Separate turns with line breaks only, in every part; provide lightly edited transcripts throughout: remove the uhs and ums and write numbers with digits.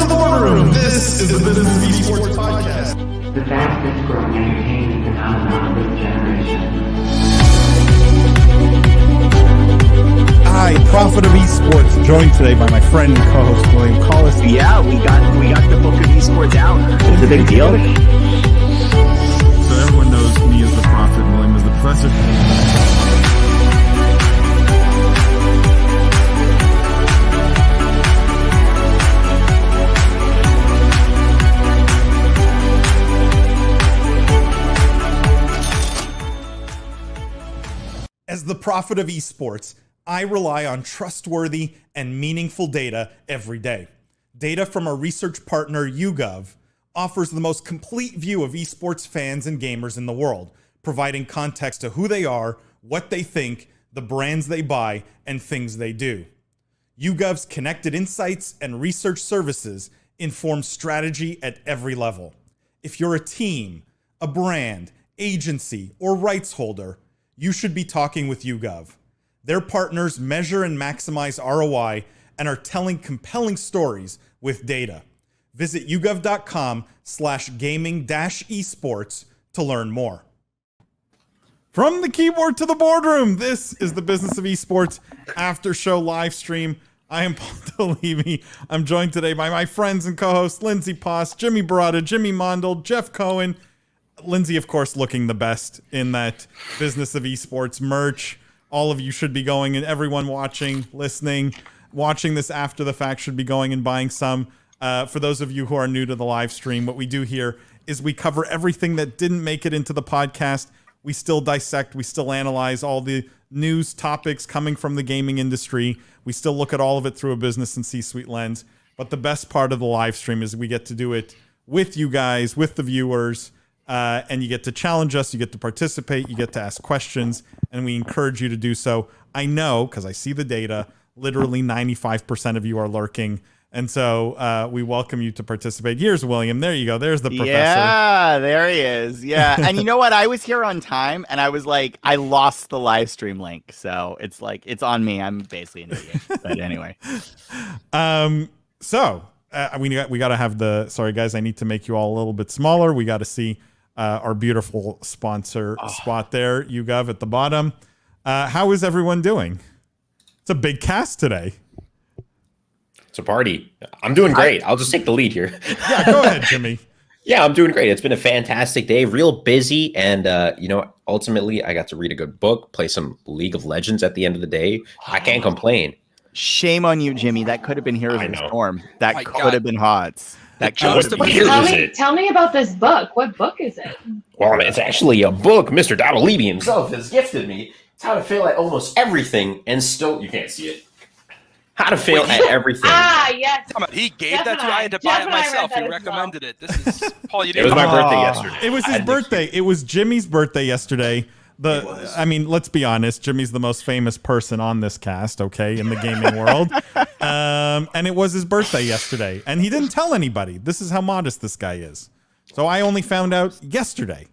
to the boardroom. This is the Business of Esports podcast.
The fastest growing entertainment phenomenon of this generation.
I, Prophet of Esports, joined today by my friend and co-host William Collis.
Yeah, we got the Book of Esports out. It's a big deal.
So everyone knows me as the Prophet and William as the Professor. As the Prophet of Esports, I rely on trustworthy and meaningful data every day. Data from our research partner, YouGov, offers the most complete view of esports fans and gamers in the world, providing context to who they are, what they think, the brands they buy, and things they do. YouGov's connected insights and research services inform strategy at every level. If you're a team, a brand, agency, or rights holder, you should be talking with YouGov. Their partners measure and maximize ROI and are telling compelling stories with data. Visit yougov.com/gaming-esports to learn more. From the keyboard to the boardroom, this is the Business of Esports after show live stream. I am Paul Dawalibi. I'm joined today by my friends and co-hosts Lindsay Poss, Jimmy Barada, Jimmy Mondel, Jeff Cohen. Lindsay, of course, looking the best in that Business of Esports merch. All of you should be going, and everyone watching, listening, watching this after the fact should be going and buying some. For those of you who are new to the live stream, what we do here is we cover everything that didn't make it into the podcast. We still dissect, we still analyze all the news topics coming from the gaming industry. We still look at all of it through a business and C-suite lens. But the best part of the live stream is we get to do it with you guys, with the viewers. And you get to challenge us, you get to participate, you get to ask questions, and we encourage you to do so. I know, because I see the data, literally 95% of you are lurking. And so we welcome you to participate. Here's William. There you go. There's the professor.
Yeah, there he is. Yeah. And you know what? I was here on time, and I was like, I lost the live stream link. So it's like, it's on me. I'm basically an idiot. But anyway.
We got to have the, sorry guys, I need to make you all a little bit smaller. We got to see our beautiful sponsor spot there, YouGov at the bottom. How is everyone doing? It's a big cast today.
It's a party. I'm doing great. I'll just take the lead here.
Yeah, go ahead, Jimmy.
Yeah, I'm doing great. It's been a fantastic day, real busy. And, ultimately, I got to read a good book, play some League of Legends at the end of the day. I can't complain.
Shame on you, Jimmy. That could have been Heroes of the Storm. That could have been HOTS.
Tell me about this book. What book is it?
Well, it's actually a book Mr. Dawalibi himself has gifted me. It's how to fail at almost everything and still, you can't see it. How to fail at everything.
Yes.
He gave that to you. I had to buy it myself. He recommended it. This is Paul. You
It
didn't.
was my birthday yesterday.
It was his birthday. It was Jimmy's birthday yesterday. Let's be honest. Jimmy's the most famous person on this cast, okay, in the gaming world. And it was his birthday yesterday. And he didn't tell anybody. This is how modest this guy is. So I only found out yesterday.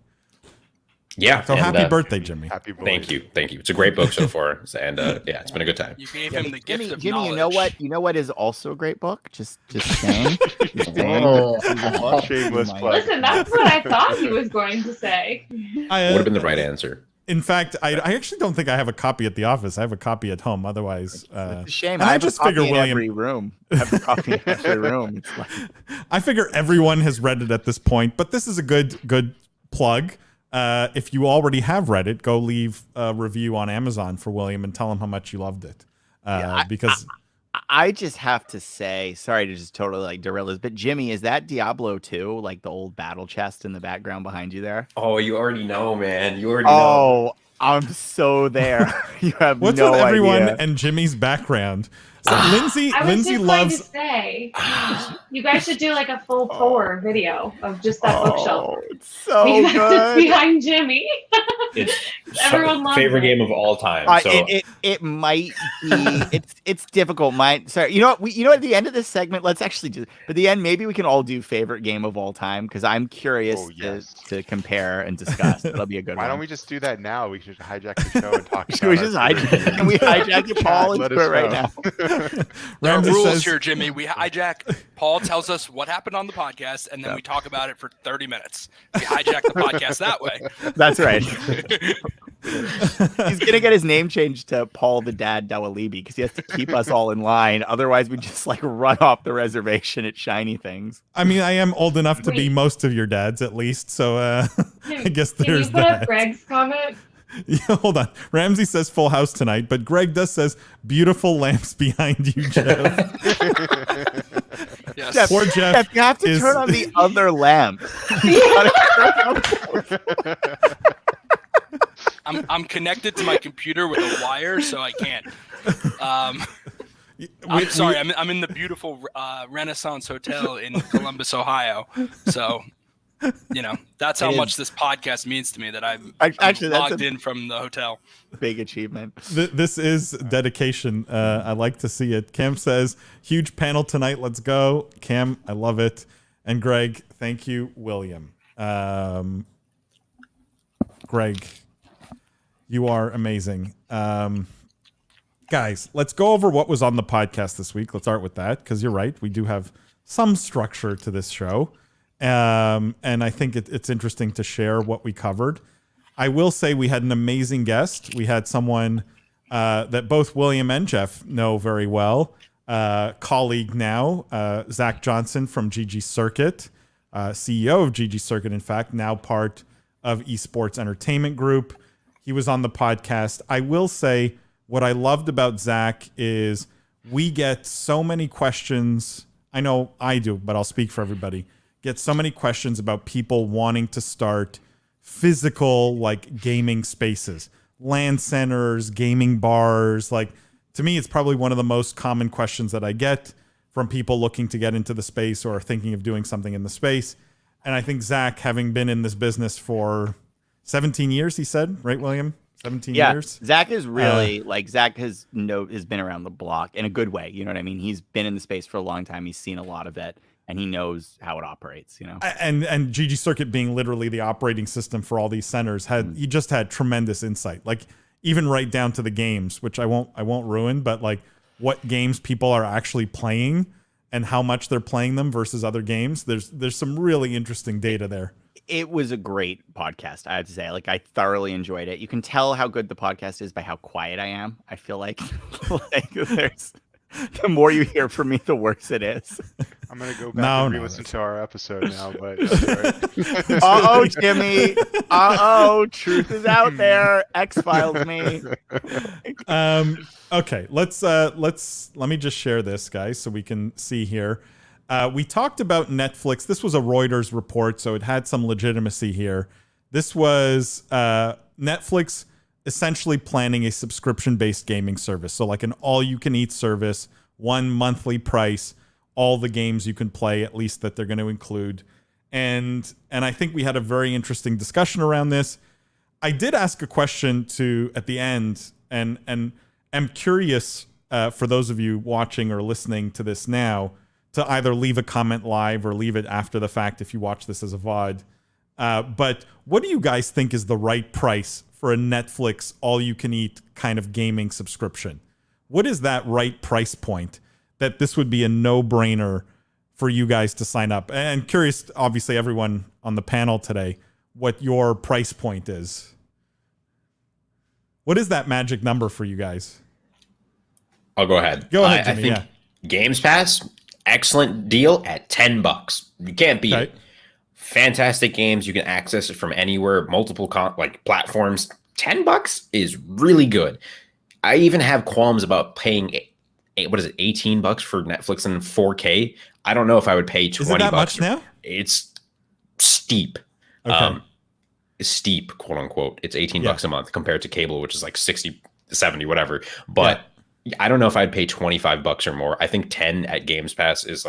Yeah.
So happy birthday, Jimmy.
Happy boy.
Thank you. It's a great book so far. And it's been a good time.
You gave him the gift of
Jimmy,
knowledge.
you know what is also a great book? Just saying.
Shameless plug.
Listen, that's what I thought he was going to say.
Would have been the right answer.
In fact, I actually don't think I have a copy at the office. I have a copy at home. Otherwise,
It's a shame.
and I just figure William.
Every room. I have a copy in every room. It's like...
I figure everyone has read it at this point, but this is a good plug. If you already have read it, go leave a review on Amazon for William and tell him how much you loved it. Because
I just have to say, sorry to just totally like derail this, but Jimmy, is that Diablo 2, like the old battle chest in the background behind you there?
Oh, you already know, man. You already know.
Oh, I'm so there. You have
what's
no
with everyone
idea.
and Jimmy's background? So Lindsay
I was just
loves.
going to say, you guys should do like a full tour video of just that bookshelf.
It's so
Because
good.
it's behind Jimmy.
It's
Everyone loves
favorite
it.
game of all time. So
It might be. It's difficult. Sorry. You know what? At the end of this segment, let's actually do. At the end, maybe we can all do favorite game of all time because I'm curious to compare and discuss. That'll be a good one.
Why don't we just do that now? We should hijack the show and talk.
Should we just hijack? Can we hijack it, Paul? Let's
Let
do
us
it right
know.
now.
There are
Ramsey
rules
says,
here, Jimmy. We hijack. Paul tells us what happened on the podcast, and then we talk about it for 30 minutes. We hijack the podcast that way.
That's right. He's gonna get his name changed to Paul the Dad Dawalibi because he has to keep us all in line. Otherwise, we just like run off the reservation at shiny things.
I mean, I am old enough to be most of your dads, at least. So I guess
Can
there's
you put
that.
up Greg's comment?
Yeah, hold on. Ramsey says full house tonight, but Greg does says beautiful lamps behind you, Jeff.
Yes.
Jeff,
Poor Jeff
you have to
is-
turn on the other lamp.
I'm connected to my computer with a wire, so I can't. I'm sorry. I'm in the beautiful Renaissance Hotel in Columbus, Ohio. So, that's how much this podcast means to me. That I'm
Actually, that's
logged in from the hotel.
Big achievement.
This is dedication. I like to see it. Cam says, huge panel tonight. Let's go. Cam, I love it. And Greg, thank you. William. Greg, you are amazing. Guys, let's go over what was on the podcast this week. Let's start with that because you're right. We do have some structure to this show. And I think it's interesting to share what we covered. I will say we had an amazing guest. We had someone that both William and Jeff know very well, colleague now, Zach Johnson from GG Circuit, CEO of GG Circuit, in fact, now part of Esports Entertainment Group. He was on the podcast. I will say what I loved about Zach is we get so many questions. I know I do, but I'll speak for everybody. Get so many questions about people wanting to start physical like gaming spaces, LAN centers, gaming bars. Like, to me, it's probably one of the most common questions that I get from people looking to get into the space or thinking of doing something in the space. And I think Zach, having been in this business for 17 years, he said, right, William? 17 years.
Zach is really Zach has been around the block in a good way. You know what I mean? He's been in the space for a long time. He's seen a lot of it. And he knows how it operates,
And GG Circuit being literally the operating system for all these centers, he just had tremendous insight. Like, even right down to the games, which I won't ruin, but like what games people are actually playing and how much they're playing them versus other games. There's some really interesting data there.
It was a great podcast, I have to say. Like, I thoroughly enjoyed it. You can tell how good the podcast is by how quiet I am. I feel like there's the more you hear from me, the worse it is.
I'm gonna go back and re-listen to our episode now, but that's all right.
Uh-oh, Jimmy. Uh-oh, truth is out there. X-Files me.
Okay, let me just share this, guys, so we can see here. We talked about Netflix. This was a Reuters report, so it had some legitimacy here. This was Netflix essentially planning a subscription-based gaming service. So like an all-you-can-eat service, one monthly price, all the games you can play, at least that they're going to include. And I think we had a very interesting discussion around this. I did ask a question at the end, and I'm curious for those of you watching or listening to this now to either leave a comment live or leave it after the fact if you watch this as a VOD. But what do you guys think is the right price for a Netflix all-you-can-eat kind of gaming subscription? What is that right price point that this would be a no-brainer for you guys to sign up? And curious, obviously, everyone on the panel today, what your price point is. What is that magic number for you guys?
I'll go ahead.
Go ahead, Jimmy.
I think Games Pass, excellent deal at $10. You can't beat it. Fantastic games. You can access it from anywhere, multiple platforms. $10 is really good. I even have qualms about paying $18 for Netflix and 4K. I don't know if I would pay $20.
Is it that much now?
It's steep.
Okay.
It's steep, quote unquote. It's $18 a month compared to cable, which is like 60, 70, whatever. But I don't know if I'd pay $25 or more. I think 10 at Games Pass is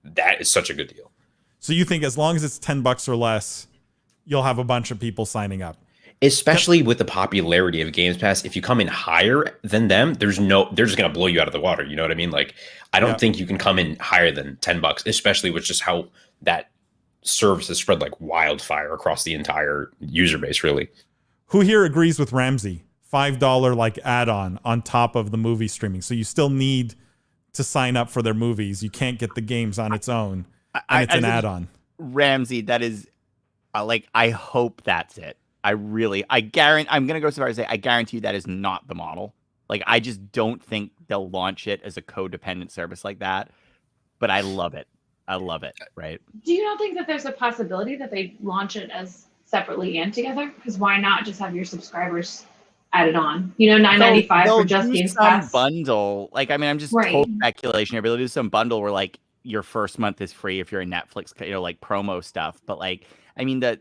that is such a good deal. So
you think as long as it's $10 or less, you'll have a bunch of people signing up?
Especially with the popularity of Games Pass, if you come in higher than them, they're just going to blow you out of the water. You know what I mean? Like, I don't think you can come in higher than $10, especially with just how that service is spread like wildfire across the entire user base, really.
Who here agrees with Ramsey? $5 like add-on on top of the movie streaming. So you still need to sign up for their movies. You can't get the games on its own, and it's an add-on.
Ramsey, that is like, I hope that's it. I'm gonna go so far as to say I guarantee you that is not the model. Like, I just don't think they'll launch it as a codependent service like that. But I love it. Right?
Do you not think that there's a possibility that they launch it as separately and together? Because why not just have your subscribers added on? You know, $9.95 for just Games Pass.
Bundle. Like, I mean, I'm just total speculation here, but they'll do some bundle where like your first month is free if you're a Netflix, like promo stuff. But like, I mean, the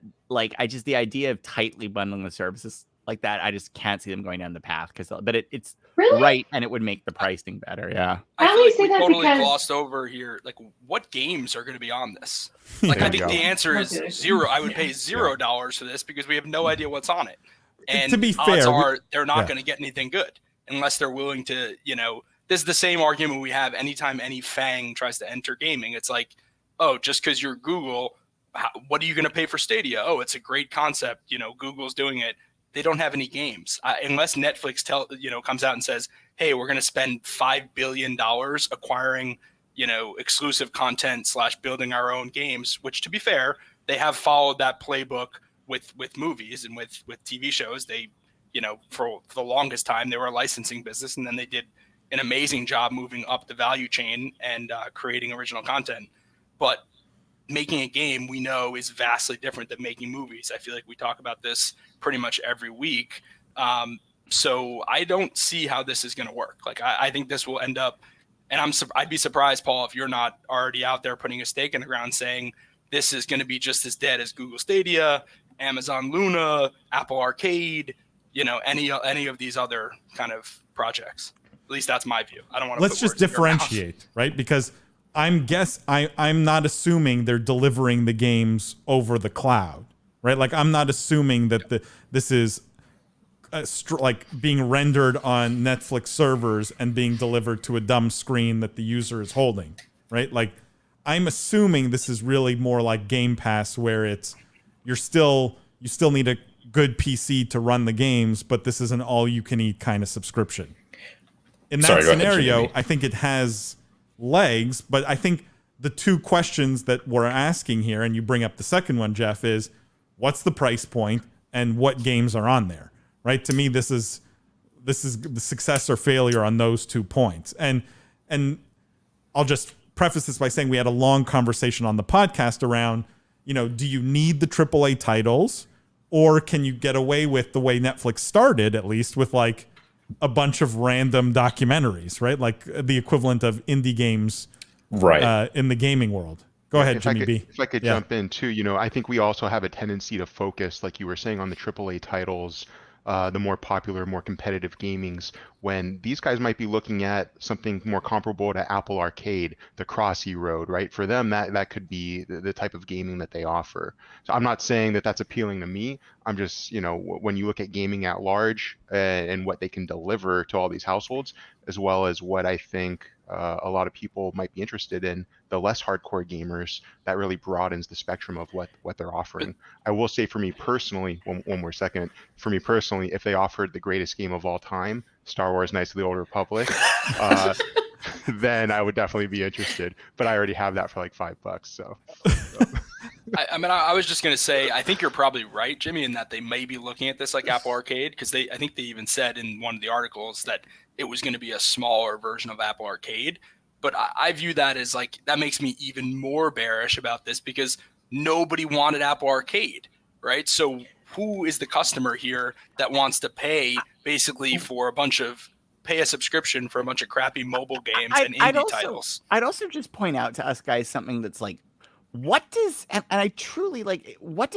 idea of tightly bundling the services like that, I just can't see them going down the path but it's
really
right, and it would make the pricing better. Yeah,
I feel like we totally glossed over here. Like, what games are going to be on this? Like, I think the answer is zero. I would pay $0 for this because we have no idea what's on it. And
to be
odds
fair,
are they're not going to get anything good unless they're willing to. This is the same argument we have anytime any FANG tries to enter gaming. It's like, oh, just because you're Google, what are you going to pay for Stadia? Oh, it's a great concept. Google's doing it. They don't have any games unless Netflix comes out and says, "Hey, we're going to spend $5 billion acquiring, exclusive content / building our own games." Which, to be fair, they have followed that playbook with movies and with TV shows. They, for the longest time, they were a licensing business, and then they did an amazing job moving up the value chain and creating original content. But making a game, we know, is vastly different than making movies. I feel like we talk about this pretty much every week. So I don't see how this is going to work. Like, I think this will end up, and I'd be surprised, Paul, if you're not already out there putting a stake in the ground saying this is going to be just as dead as Google Stadia, Amazon Luna, Apple Arcade, any of these other kind of projects. At least that's my view. I don't want to.
Let's just differentiate, right? Because I'm not assuming they're delivering the games over the cloud, right? Like, I'm not assuming that this is like being rendered on Netflix servers and being delivered to a dumb screen that the user is holding, right? Like, I'm assuming this is really more like Game Pass, where you still need a good PC to run the games, but this is an all-you-can-eat kind of subscription. In that scenario, I think it has legs, but I think the two questions that we're asking here, and you bring up the second one, Jeff, is what's the price point and what games are on there, right? To me, this is the success or failure on those 2 points. And I'll just preface this by saying we had a long conversation on the podcast around, do you need the AAA titles, or can you get away with the way Netflix started, at least, with like a bunch of random documentaries, right? Like the equivalent of indie games, right, in the gaming world. Go ahead, Jimmy B.
If I could jump in too, I think we also have a tendency to focus, like you were saying, on the AAA titles, the more popular, more competitive gamings, when these guys might be looking at something more comparable to Apple Arcade, the Crossy Road, right? For them, that could be the type of gaming that they offer. So I'm not saying that that's appealing to me. I'm just, when you look at gaming at large and what they can deliver to all these households, as well as what I think a lot of people might be interested in, the less hardcore gamers, that really broadens the spectrum of what they're offering. I will say, for me personally, one more second, for me personally, if they offered the greatest game of all time, Star Wars Knights of the Old Republic, then I would definitely be interested. But I already have that for like $5. So.
I was just going to say, I think you're probably right, Jimmy, in that they may be looking at this like Apple Arcade, because I think they even said in one of the articles that it was going to be a smaller version of Apple Arcade. But I view that as like, that makes me even more bearish about this, because nobody wanted Apple Arcade, right? So who is the customer here that wants to pay basically for pay a subscription for a bunch of crappy mobile games and indie titles?
I'd also just point out to us guys something that's like, what does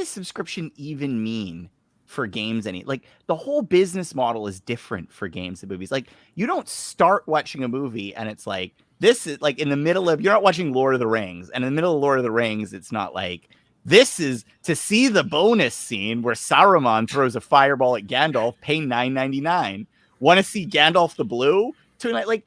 subscription even mean for games? Like, the whole business model is different for games and movies. Like, you don't start watching a movie and it's like, this is like in the middle of, you're not watching Lord of the Rings, and in the middle of Lord of the Rings, it's not like, this is to see the bonus scene where Saruman throws a fireball at Gandalf, pay $9.99. Want to see Gandalf the Blue? Like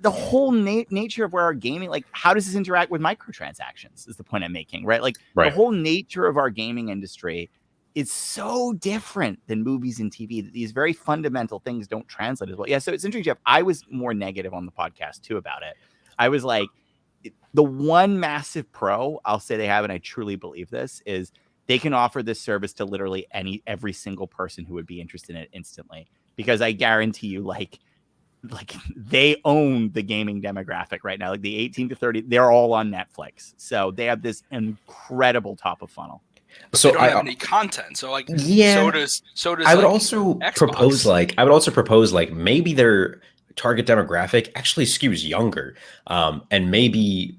the whole nature of where our gaming, like, how does this interact with microtransactions is the point I'm making, right? Like, the whole nature of our gaming industry is so different than movies and TV that these very fundamental things don't translate as well. Yeah, so it's interesting, Jeff. I was more negative on the podcast too about it. I was like, the one massive pro I'll say they have, and I truly believe this, is they can offer this service to literally every single person who would be interested in it instantly. Because I guarantee you, like they own the gaming demographic right now. Like the 18 to 30, they're all on Netflix. So they have this incredible top of funnel.
But they don't have any content. So like,
yeah,
so does
I would
like
also
Xbox.
propose like maybe their target demographic actually skews younger. And maybe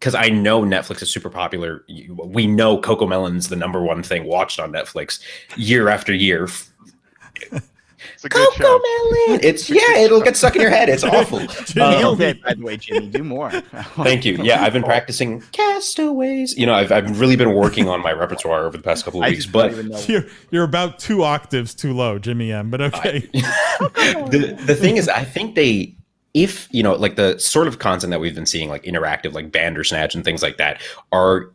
because I know Netflix is super popular. We know Coco Melon's the #1 thing watched on Netflix year after year.
It's a good show.
Melon. It'll get stuck in your head. It's awful.
Nailed it, by the way, Jimmy. Do more.
Thank you. Yeah, I've been practicing Castaways. I've really been working on my repertoire over the past couple of weeks. But
you're about 2 octaves too low, Jimmy M. But okay.
The thing is, I think if like the sort of content that we've been seeing, like interactive, like Bandersnatch and things like that, are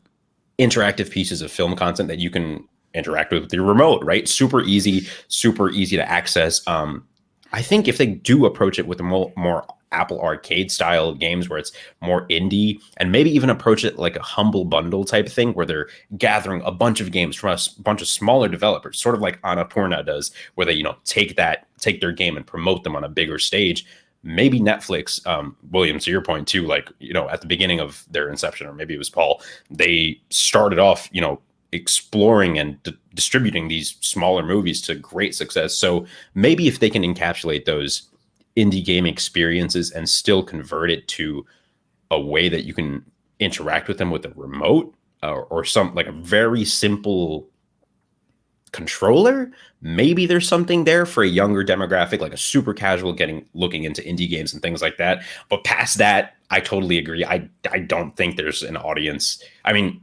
interactive pieces of film content that you can interact with your remote, right? Super easy to access. I think if they do approach it with a more Apple Arcade style games where it's more indie, and maybe even approach it like a humble bundle type thing where they're gathering a bunch of games from a bunch of smaller developers, sort of like Annapurna does, where they take their game and promote them on a bigger stage. Maybe Netflix, William, to your point too, like at the beginning of their inception, or maybe it was Paul, they started off exploring and distributing these smaller movies to great success. So maybe if they can encapsulate those indie game experiences and still convert it to a way that you can interact with them with a remote or some like a very simple controller, maybe there's something there for a younger demographic, like a super casual looking into indie games and things like that. But past that, I totally agree. I don't think there's an audience. I mean,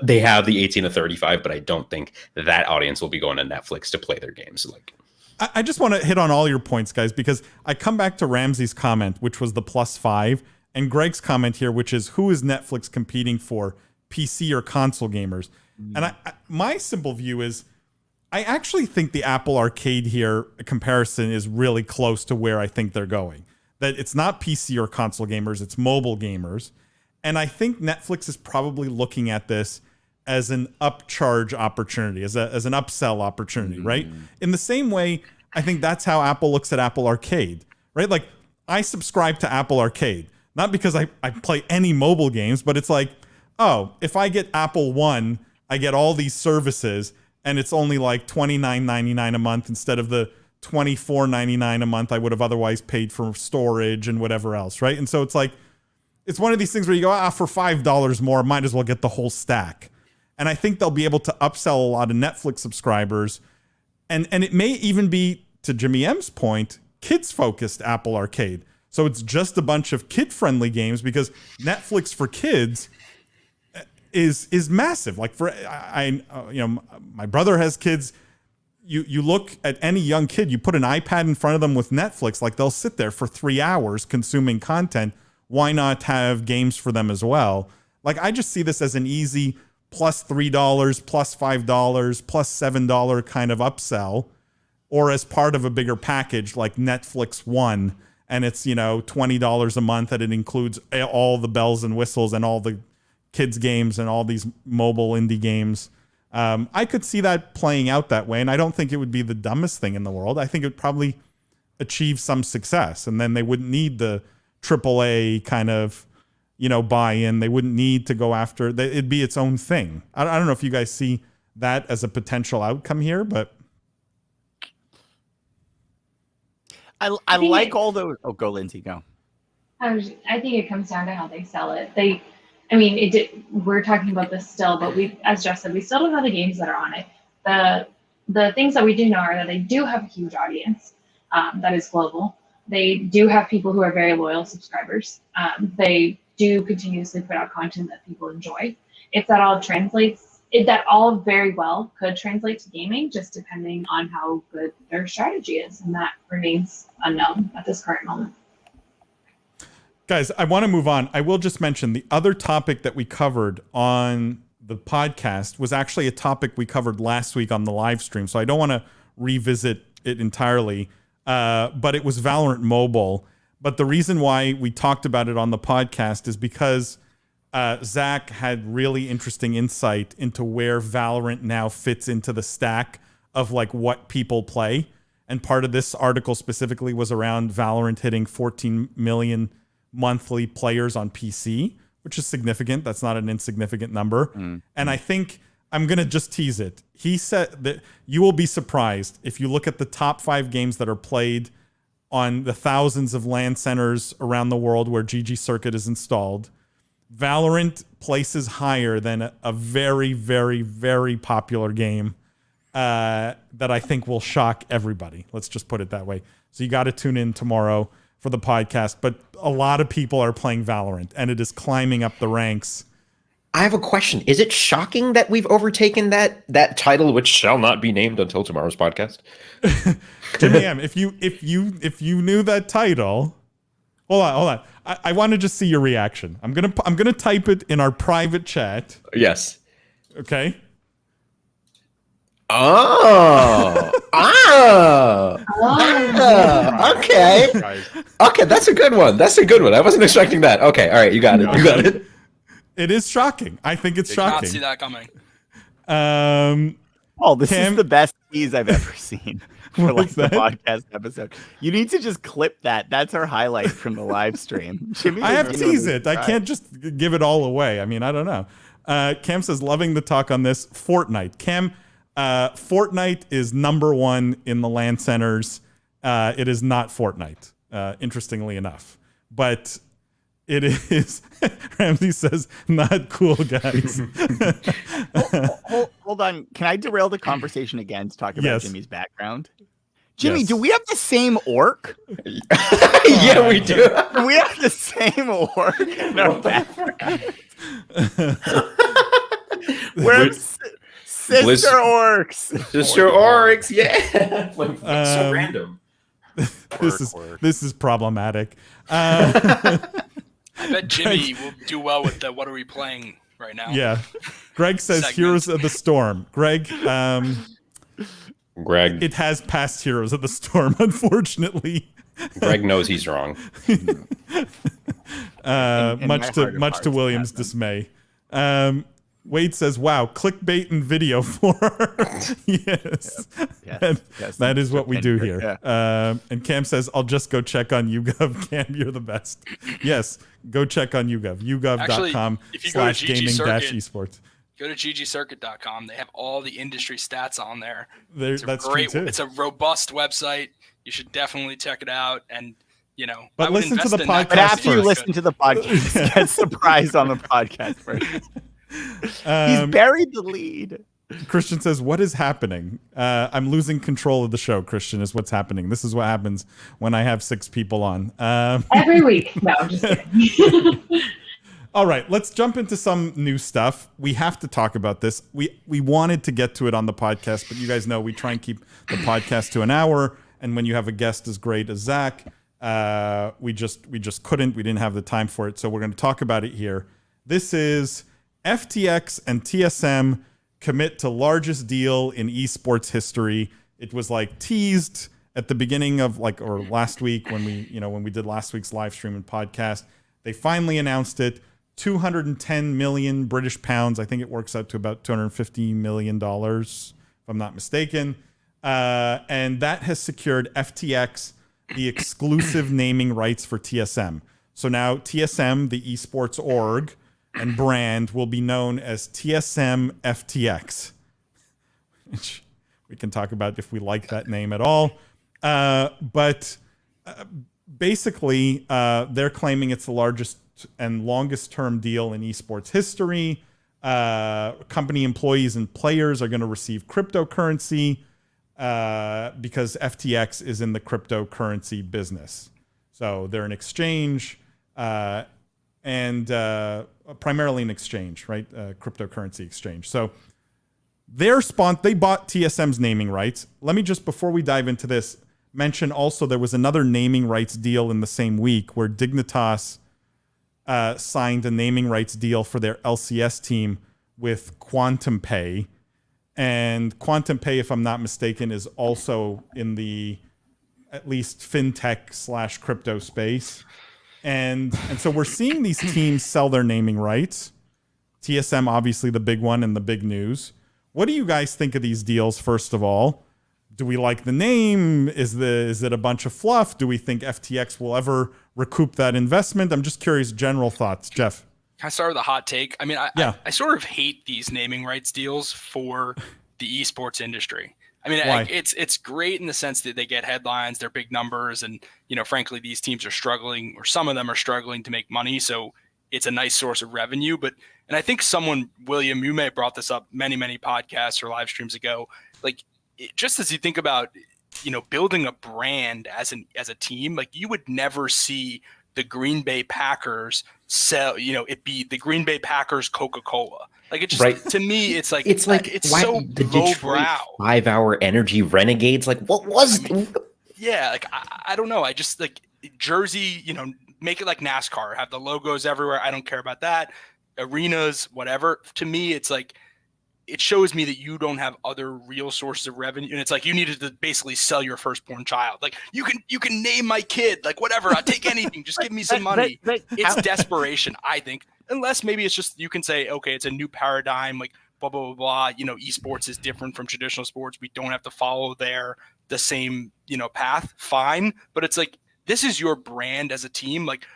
they have the 18 to 35, but I don't think that audience will be going to Netflix to play their games. Like,
I just want to hit on all your points, guys, because I come back to Ramsey's comment, which was the +5, and Greg's comment here, which is who is Netflix competing for, PC or console gamers? And my simple view is, I actually think the Apple Arcade here comparison is really close to where I think they're going. That it's not PC or console gamers, it's mobile gamers. And I think Netflix is probably looking at this as an upcharge opportunity, as an upsell opportunity, right? In the same way, I think that's how Apple looks at Apple Arcade, right? Like, I subscribe to Apple Arcade, not because I play any mobile games, but it's like, oh, if I get Apple One, I get all these services, and it's only like $29.99 a month instead of the $24.99 a month I would have otherwise paid for storage and whatever else, right? And so it's like, it's one of these things where you go, for $5 more, might as well get the whole stack. And I think they'll be able to upsell a lot of Netflix subscribers. And it may even be, to Jimmy M's point, kids-focused Apple Arcade. So it's just a bunch of kid-friendly games, because Netflix for kids is massive. Like, for my brother has kids. You look at any young kid, you put an iPad in front of them with Netflix, like, they'll sit there for 3 hours consuming content. Why not have games for them as well? Like, I just see this as an easy +$3, +$5, +$7 kind of upsell, or as part of a bigger package like Netflix One, and it's $20 a month, and it includes all the bells and whistles and all the kids games and all these mobile indie games. I could see that playing out that way, and I don't think it would be the dumbest thing in the world. I think it would probably achieve some success, and then they wouldn't need the AAA kind of buy-in. They wouldn't need to go after. It'd be its own thing. I don't know if you guys see that as a potential outcome here, but
I like all those. Oh, go, Lindsay, go.
I think it comes down to how they sell it. We're talking about this still, but as Jeff said, we still don't know the games that are on it. The things that we do know are that they do have a huge audience that is global. They do have people who are very loyal subscribers. They do continuously put out content that people enjoy. If that all translates, that all very well could translate to gaming, just depending on how good their strategy is, and that remains unknown at this current moment.
Guys, I want to move on. I will just mention the other topic that we covered on the podcast was actually a topic we covered last week on the live stream, so I don't want to revisit it entirely. But it was Valorant Mobile. But the reason why we talked about it on the podcast is because Zach had really interesting insight into where Valorant now fits into the stack of like what people play. And part of this article specifically was around Valorant hitting 14 million monthly players on PC, which is significant. That's not an insignificant number. And I think I'm going to just tease it. He said that you will be surprised if you look at the top 5 games that are played on the thousands of LAN centers around the world where GG Circuit is installed. Valorant places higher than a very, very, very popular game that I think will shock everybody. Let's just put it that way. So you got to tune in tomorrow for the podcast. But a lot of people are playing Valorant, and it is climbing up the ranks.
I have a question. Is it shocking that we've overtaken that title, which shall not be named until tomorrow's podcast?
Jimmy M, if you knew that title, hold on. I want to just see your reaction. I'm gonna type it in our private chat.
Yes.
Okay.
Okay. Okay, that's a good one. I wasn't expecting that. Okay, all right, you got it.
It is shocking. I think it's
Did
shocking.
not see that coming.
This
Cam-
is the best tease I've ever seen for like
What's
the
that?
podcast episode. You need to just clip that. That's our highlight from the live stream. Jimmy
I have to
genuinely
tease it. I can't just give it all away. I mean, I don't know. Cam says, loving the talk on this. Fortnite. Cam, Fortnite is number 1 in the LAN centers. It is not Fortnite, interestingly enough. But it is, Ramsey says, not cool, guys.
Hold on. Can I derail the conversation again to talk about
Yes.
Jimmy's background? Jimmy,
Yes.
do we have the same orc?
Yeah, we do.
Do we have the same orc in our background? We're sister
Blizz-
orcs.
Sister Oryx, yeah. So random.
This is problematic.
I bet Jimmy will do well with the what are we playing right now?
Yeah. Greg says
Segment.
Heroes of the Storm. Greg,
Greg
it has passed Heroes of the Storm, unfortunately.
Greg knows he's wrong.
In my
Much
heart
to
of
much to
hearts,
William's
Batman.
dismay. Wade says, "Wow, clickbait and video for." Yes,
Yes,
that is what we do
Yeah.
here. And Cam says, "I'll just go check on YouGov." Cam, you're the best. Yes, go check on YouGov. YouGov.com
if you go to GG Circuit-
/gaming-esports.
Go to ggcircuit.com. They have all the industry stats on there.
That's
Great.
true too.
It's a robust website. You should definitely check it out. And
But
I would
listen to
invest
the
in that.
podcast
But after you
first.
listen to the podcast, get surprised on the podcast first. He's
Um,
buried the lead.
Christian says, "What is happening? I'm losing control of the show." Christian, is what's happening. This is what happens when I have 6 people on.
Every week. No, I'm just kidding.
All right, let's jump into some new stuff. We have to talk about this. We wanted to get to it on the podcast, but you guys know we try and keep the podcast to an hour. And when you have a guest as great as Zach, we just couldn't. We didn't have the time for it. So we're going to talk about it here. This is FTX and TSM commit to largest deal in esports history. It was like teased at the beginning of or last week when we did last week's live stream and podcast. They finally announced it. 210 million British pounds. I think it works out to about $250 million, if I'm not mistaken. And that has secured FTX the exclusive naming rights for TSM. So now TSM, the esports org and brand, will be known as TSM FTX, which we can talk about if we like that name at all. But basically, they're claiming it's the largest and longest term deal in esports history. Company employees and players are going to receive cryptocurrency because FTX is in the cryptocurrency business. So they're an exchange and primarily an exchange, right? Cryptocurrency exchange. So they bought TSM's naming rights. Let me just, before we dive into this, mention also there was another naming rights deal in the same week where Dignitas signed a naming rights deal for their LCS team with Quantum Pay. And Quantum Pay, if I'm not mistaken, is also in the at least fintech / crypto space. And so we're seeing these teams sell their naming rights. TSM, obviously the big one and the big news. What do you guys think of these deals, first of all? Do we like the name? Is it a bunch of fluff? Do we think FTX will ever recoup that investment? I'm just curious, general thoughts. Jeff?
Can I start with a hot take? I mean, I sort of hate these naming rights deals for the esports industry. I mean, it's great in the sense that they get headlines, they're big numbers, and, you know, frankly, these teams are struggling, or some of them are struggling to make money. So it's a nice source of revenue. And I think William, you may have brought this up many, many podcasts or live streams ago. Like, just as you think about, you know, building a brand as a team, like, you would never see the Green Bay Packers sell, you know, it be the Green Bay Packers Coca-Cola. Like, it just, to me, it's like it's so
the Detroit 5-Hour Energy Renegades. Like, what was?
Yeah, like I don't know. I just like jersey, you know, make it like NASCAR, have the logos everywhere. I don't care about that. Arenas, whatever. To me, it's like, it shows me that you don't have other real sources of revenue. And it's like, you needed to basically sell your firstborn child. Like, you can name my kid, like, whatever, I'll take anything. Just give me some money. It's desperation, I think. Unless maybe it's just, you can say, okay, it's a new paradigm, like blah, blah, blah, blah. You know, esports is different from traditional sports. We don't have to follow the same, you know, path. Fine. But it's like, this is your brand as a team. Like,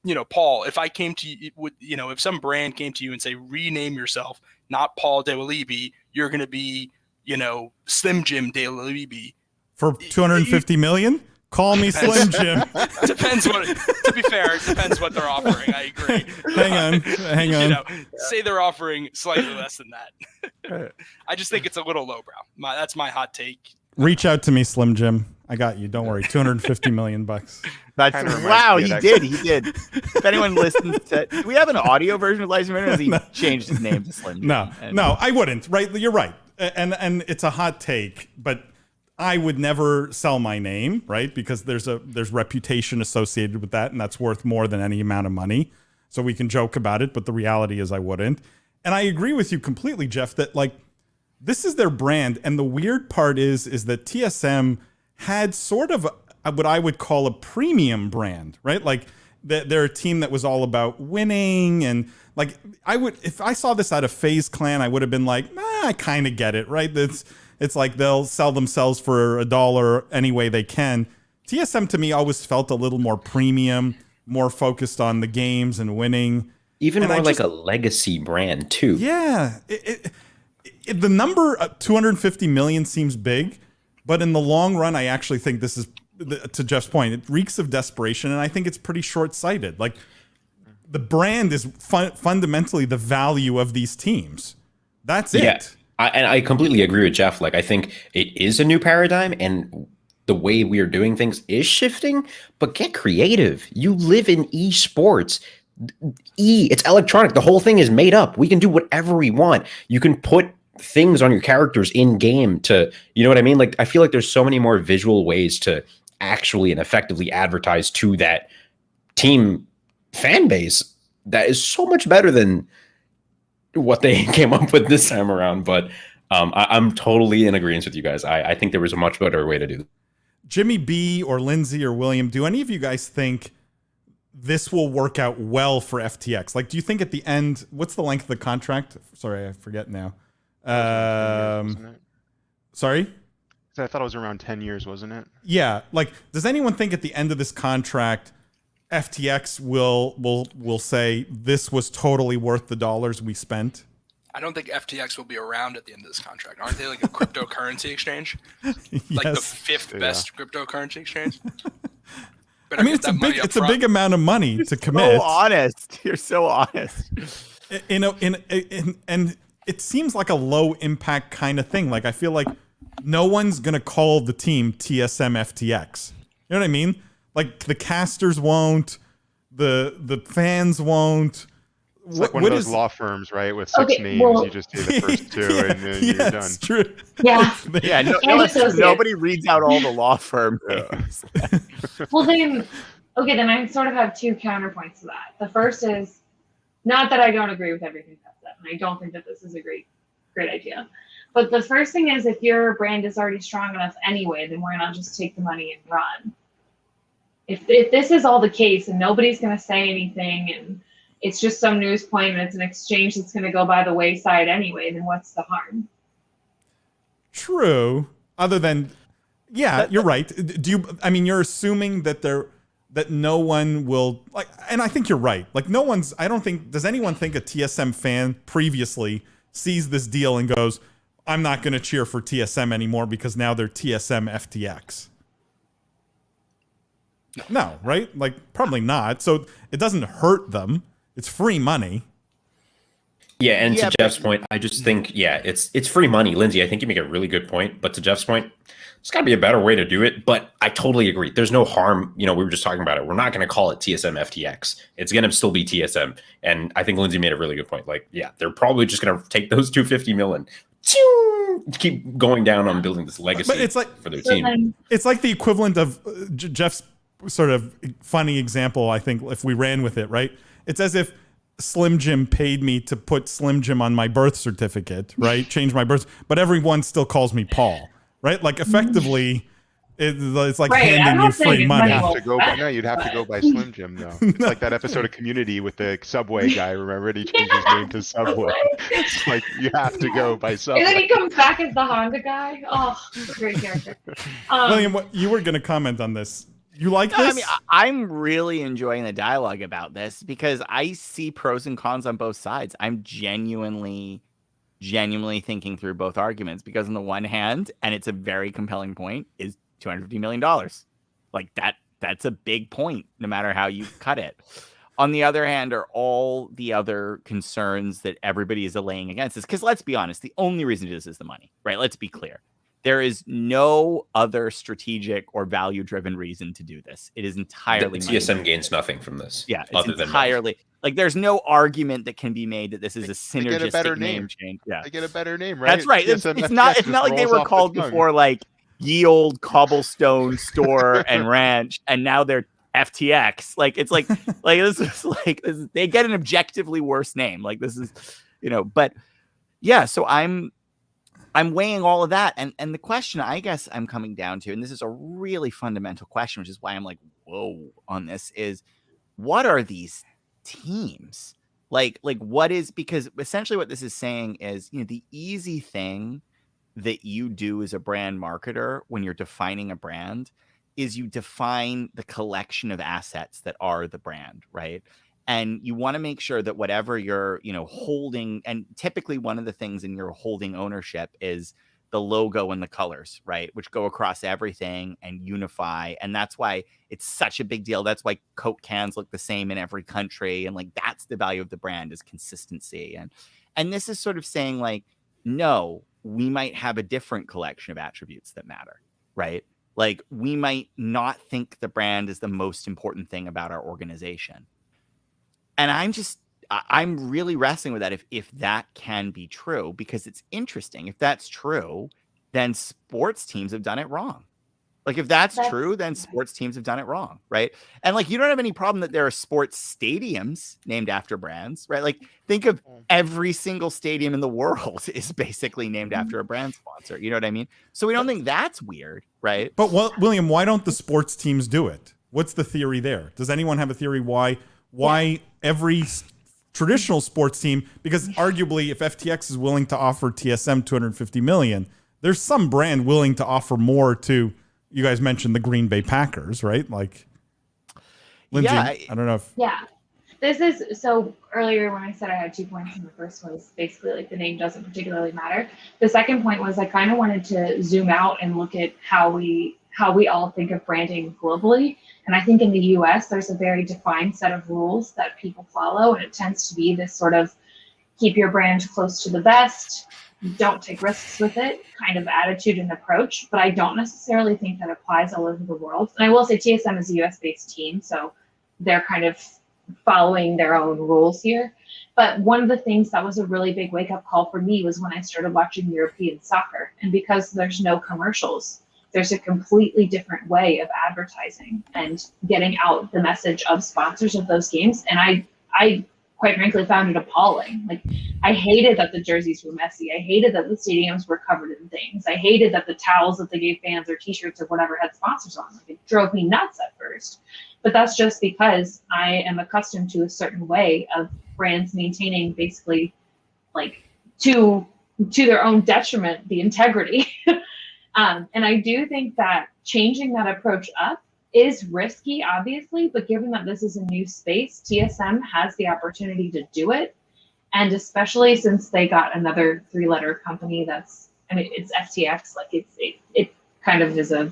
you know, Paul, if I came to you with, you know, if some brand came to you and say, rename yourself, not Paul Dawalibi, you're going to be, you know, Slim Jim Dawalibi.
For 250 million? Call me Slim Jim.
Depends what, to be fair, it depends what they're offering. I agree.
Hang on.
You know, say they're offering slightly less than that. I just think it's a little lowbrow. That's my hot take.
Reach out to me, Slim Jim. I got you. Don't worry. 250 million bucks.
That's wow. He did. If anyone listens to, do we have an audio version of Liza Minute, or has he changed his name to Slim Jim?
No, I wouldn't. Right? You're right. And it's a hot take, but I would never sell my name, right? Because there's reputation associated with that, and that's worth more than any amount of money. So we can joke about it, but the reality is I wouldn't. And I agree with you completely, Jeff, that like, this is their brand. And the weird part is that TSM had sort of what I would call a premium brand, right? Like, they're a team that was all about winning. And like, if I saw this out of FaZe Clan, I would have been like, I kind of get it, right? It's like they'll sell themselves for $1 any way they can. TSM to me always felt a little more premium, more focused on the games and winning.
Even more like a legacy brand too.
Yeah. The number 250 million seems big, but in the long run, I actually think this is, to Jeff's point, it reeks of desperation, and I think it's pretty short-sighted. Like, the brand is fundamentally the value of these teams. That's it.
I completely agree with Jeff. Like, I think it is a new paradigm, and the way we are doing things is shifting, but get creative. You live in esports. It's electronic. The whole thing is made up. We can do whatever we want. You can put things on your characters in game to, you know what I mean? Like, I feel like there's so many more visual ways to actually and effectively advertise to that team fan base that is so much better than what they came up with this time around. But I'm totally in agreement with you guys. I think there was a much better way to do it.
Jimmy B or Lindsay or William, do any of you guys think this will work out well for FTX? Like, do you think at the end, what's the length of the contract? Sorry, I forget now. Sorry?
I thought it was around 10 years, wasn't it?
Yeah. Like, does anyone think at the end of this contract, FTX will say this was totally worth the dollars we spent?
I don't think FTX will be around at the end of this contract. Aren't they like a cryptocurrency exchange? Like the fifth best cryptocurrency exchange?
I mean, it's a big amount of money to commit.
So honest. You're so honest.
And it seems like a low impact kind of thing. Like, I feel like no one's going to call the team TSM FTX. You know what I mean? Like, the casters won't, the fans won't.
It's like one of those law firms, right? With 6 names, you just do the first 2 and then you're done.
That's true.
Yeah.
Nobody reads out all the law firm names.
Well, then I sort of have 2 counterpoints to that. The first is, Not that I don't agree with everything Beth said, and I don't think that this is a great idea. But the first thing is, if your brand is already strong enough anyway, then why not just take the money and run? If this is all the case and nobody's going to say anything and it's just some news point and it's an exchange that's going to go by the wayside anyway, then what's the harm?
True. Other than, yeah, you're right. You're assuming that that no one will, like, and I think you're right. Like, does anyone think a TSM fan previously sees this deal and goes, I'm not going to cheer for TSM anymore because now they're TSM FTX? No, right? Like, probably not. So it doesn't hurt them. It's free money.
Yeah, and to Jeff's point, I just think, it's free money. Lindsay, I think you make a really good point. But to Jeff's point, there's got to be a better way to do it. But I totally agree. There's no harm. We were just talking about it. We're not going to call it TSM FTX. It's going to still be TSM. And I think Lindsay made a really good point. Like, yeah, they're probably just going to take those $250 million and keep going down on building this legacy for their team.
It's like the equivalent of Jeff's sort of funny example, I think, if we ran with it, right? It's as if Slim Jim paid me to put Slim Jim on my birth certificate, right? Change my birth, but everyone still calls me Paul, right? Like, effectively, it's like handing you free money.
You'd have to go by Slim Jim, though. It's like that episode of Community with the Subway guy. Remember, he changed his name to Subway. It's like you have to go by Subway.
And then he comes back as the Honda guy. Oh, great character.
William, you were going to comment on this. You like this?
I mean, I'm really enjoying the dialogue about this because I see pros and cons on both sides. I'm genuinely thinking through both arguments because on the one hand, and it's a very compelling point, is $250 million. Like that's a big point, no matter how you cut it. On the other hand, are all the other concerns that everybody is allaying against this. Because let's be honest, the only reason to do this is the money, right? Let's be clear. There is no other strategic or value-driven reason to do this. It is entirely
TSM gains nothing from this.
Yeah, it's entirely like there's no argument that can be made that this is a synergistic name change. Yeah,
they get a better name, right?
That's right. It's not like they were called before like Ye Old Cobblestone Store and Ranch, and now they're FTX. Like it's like this is like they get an objectively worse name. Like this is, but yeah. So I'm weighing all of that. And the question I guess I'm coming down to, and this is a really fundamental question, which is why I'm like, whoa, on this is what are these teams? Like what is, because essentially what this is saying is, the easy thing that you do as a brand marketer when you're defining a brand is you define the collection of assets that are the brand, right? And you want to make sure that whatever you're, holding, and typically one of the things in your holding ownership is the logo and the colors, right? Which go across everything and unify. And that's why it's such a big deal. That's why Coke cans look the same in every country. And like, that's the value of the brand, is consistency. And this is sort of saying like, no, we might have a different collection of attributes that matter, right? Like we might not think the brand is the most important thing about our organization. And I'm really wrestling with that if that can be true, because it's interesting. If that's true, then sports teams have done it wrong. Like if that's true, then sports teams have done it wrong, right? And like you don't have any problem that there are sports stadiums named after brands, right? Like think of every single stadium in the world is basically named after a brand sponsor. You know what I mean? So we don't think that's weird, right?
But William, why don't the sports teams do it? What's the theory there? Does anyone have a theory why every traditional sports team, because arguably if FTX is willing to offer TSM $250 million, there's some brand willing to offer more to, you guys mentioned the Green Bay Packers, right? Like, Lindsay, I don't know if...
Yeah. This is, so earlier when I said I had 2 points, and the first was basically like the name doesn't particularly matter. The second point was I kind of wanted to zoom out and look at how we all think of branding globally. And I think in the US, there's a very defined set of rules that people follow. And it tends to be this sort of keep your brand close to the vest, don't take risks with it kind of attitude and approach. But I don't necessarily think that applies all over the world. And I will say TSM is a US based team, so they're kind of following their own rules here. But one of the things that was a really big wake up call for me was when I started watching European soccer. And because there's no commercials, there's a completely different way of advertising and getting out the message of sponsors of those games. And I quite frankly found it appalling. Like, I hated that the jerseys were messy. I hated that the stadiums were covered in things. I hated that the towels that they gave fans or t-shirts or whatever had sponsors on. Like, it drove me nuts at first. But that's just because I am accustomed to a certain way of brands maintaining basically like to their own detriment the integrity. And I do think that changing that approach up is risky, obviously, but given that this is a new space, TSM has the opportunity to do it. And especially since they got another 3-letter company that's, I mean, it's FTX, like it kind of is a,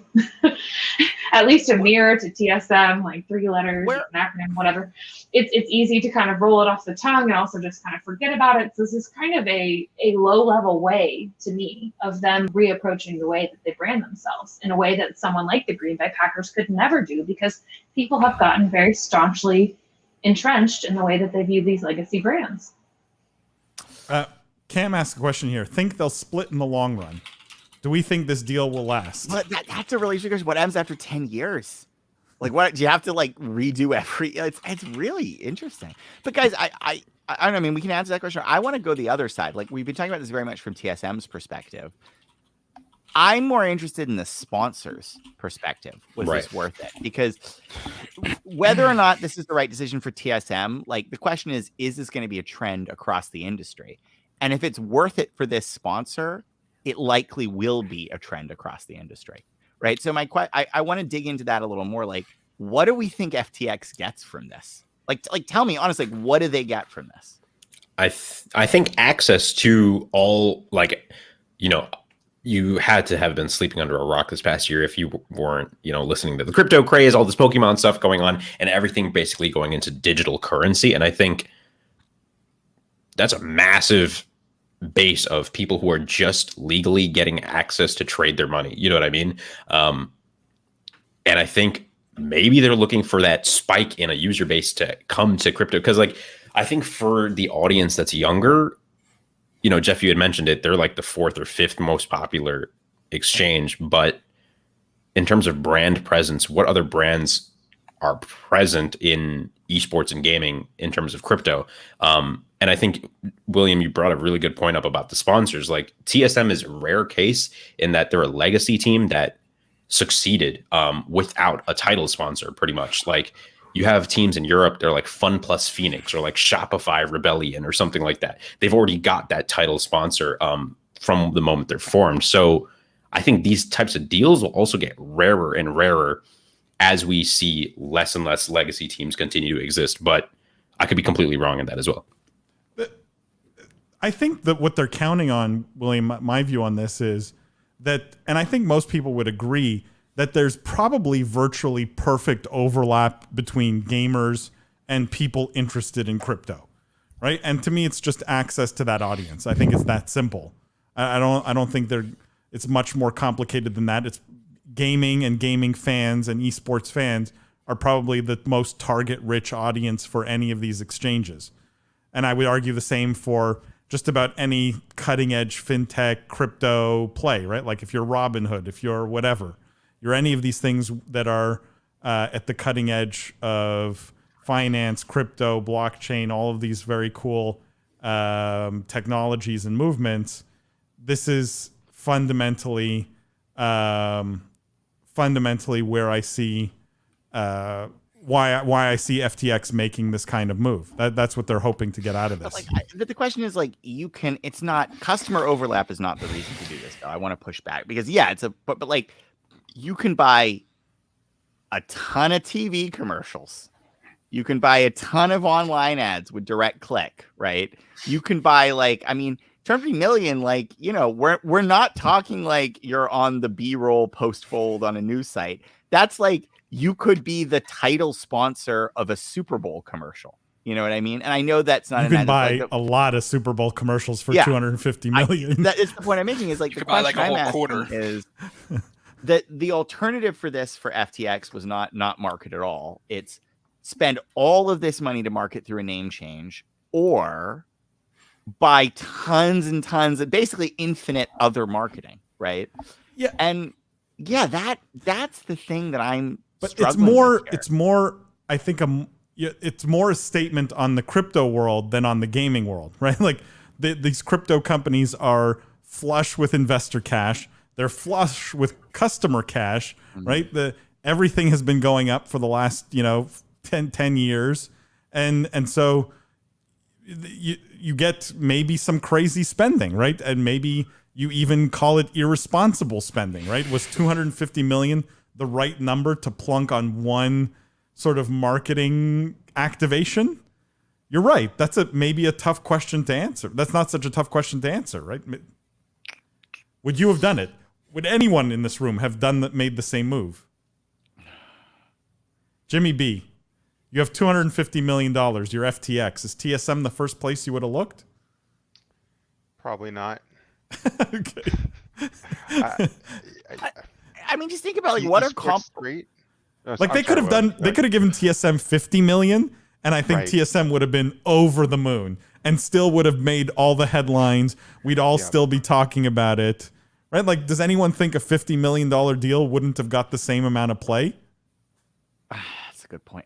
at least a mirror to TSM, like 3 letters, an acronym, whatever. It's easy to kind of roll it off the tongue and also just kind of forget about it. So this is kind of a low-level way, to me, of them reapproaching the way that they brand themselves in a way that someone like the Green Bay Packers could never do, because people have gotten very staunchly entrenched in the way that they view these legacy brands.
Cam asked a question here. Think they'll split in the long run? Do we think this deal will last?
But that's a really interesting question. What happens after 10 years? Like, what do you have to like redo every? It's really interesting. But guys, I don't know. I mean, we can answer that question. I want to go the other side. Like, we've been talking about this very much from TSM's perspective. I'm more interested in the sponsors' perspective. Was this worth it? Because whether or not this is the right decision for TSM, like, the question is this going to be a trend across the industry? And if it's worth it for this sponsor, it likely will be a trend across the industry, right? So I want to dig into that a little more. Like, what do we think FTX gets from this? Like tell me honestly, what do they get from this?
I think access to all, like, you know, you had to have been sleeping under a rock this past year if you weren't, you know, listening to the crypto craze, all this Pokemon stuff going on, and everything basically going into digital currency. And I think that's a massive base of people who are just legally getting access to trade their money. You know what I mean? And I think maybe they're looking for that spike in a user base to come to crypto. Because, like, I think for the audience that's younger, you know, Jeff, you had mentioned it, they're like the 4th or 5th most popular exchange. But in terms of brand presence, what other brands are present in esports and gaming in terms of crypto? And I think, William, you brought a really good point up about the sponsors. Like, TSM is a rare case in that they're a legacy team that succeeded without a title sponsor, pretty much. Like, you have teams in Europe, they're like Fun Plus Phoenix or like Shopify Rebellion or something like that. They've already got that title sponsor from the moment they're formed. So I think these types of deals will also get rarer and rarer as we see less and less legacy teams continue to exist. But I could be completely wrong in that as well.
I think that what they're counting on, William, my view on this is that, and I think most people would agree, that there's probably virtually perfect overlap between gamers and people interested in crypto, right? And to me, it's just access to that audience. I think it's that simple. I don't think it's much more complicated than that. It's gaming, and gaming fans and esports fans are probably the most target-rich audience for any of these exchanges. And I would argue the same for just about any cutting-edge fintech crypto play, right? Like, if you're Robinhood, if you're whatever, you're any of these things that are at the cutting edge of finance, crypto, blockchain, all of these very cool technologies and movements. This is fundamentally where I see why I see FTX making this kind of move. That's what they're hoping to get out of this.
But the question is, like, it's not, customer overlap is not the reason to do this, though. I want to push back because, yeah, but like, you can buy a ton of TV commercials. You can buy a ton of online ads with direct click, right? You can buy, like, I mean, 20 million, like, you know, we're not talking like you're on the B-roll post fold on a news site. That's like, you could be the title sponsor of a Super Bowl commercial. You know what I mean? And I know that's not.
You can buy a lot of Super Bowl commercials for 250 million.
That is the point I'm making. Is like,
you
the
could buy
question
like a
I'm
whole
asking
quarter.
is that the alternative for this for FTX was not market at all. It's spend all of this money to market through a name change, or buy tons and tons of basically infinite other marketing, right?
Yeah.
And yeah, that's the thing that I'm.
But it's more. I think it's more a statement on the crypto world than on the gaming world, right? Like these crypto companies are flush with investor cash. They're flush with customer cash, right? Everything has been going up for the last, 10 years. And so you get maybe some crazy spending, right? And maybe you even call it irresponsible spending, right? Was 250 million the right number to plunk on one sort of marketing activation? You're right. That's maybe a tough question to answer. That's not such a tough question to answer, right? Would you have done it? Would anyone in this room have made the same move? Jimmy B, you have $250 million. Your FTX. Is TSM the first place you would have looked?
Probably not.
Okay.
I mean, just think about what are
great?
They could have given TSM 50 million, and I think
Right.
TSM would have been over the moon and still would have made all the headlines. We'd all still be talking about it, right? Like, does anyone think a $50 million deal wouldn't have got the same amount of play?
That's a good point.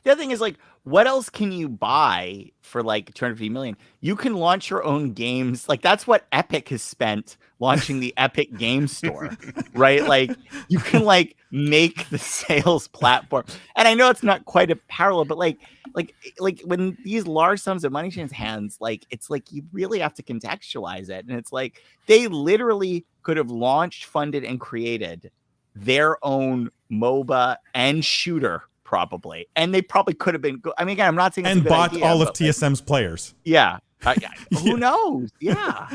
The other thing is, what else can you buy for 250 million? You can launch your own games. That's what Epic has spent launching the Epic Game Store, right? You can make the sales platform. And I know it's not quite a parallel, but when these large sums of money change hands, it's you really have to contextualize it. And it's they literally could have launched, funded, and created their own MOBA and shooter. Probably, and they probably could have been. I mean, again, I'm not saying it's
and
a good
bought
idea,
all of TSM's players.
Yeah, who knows? Yeah,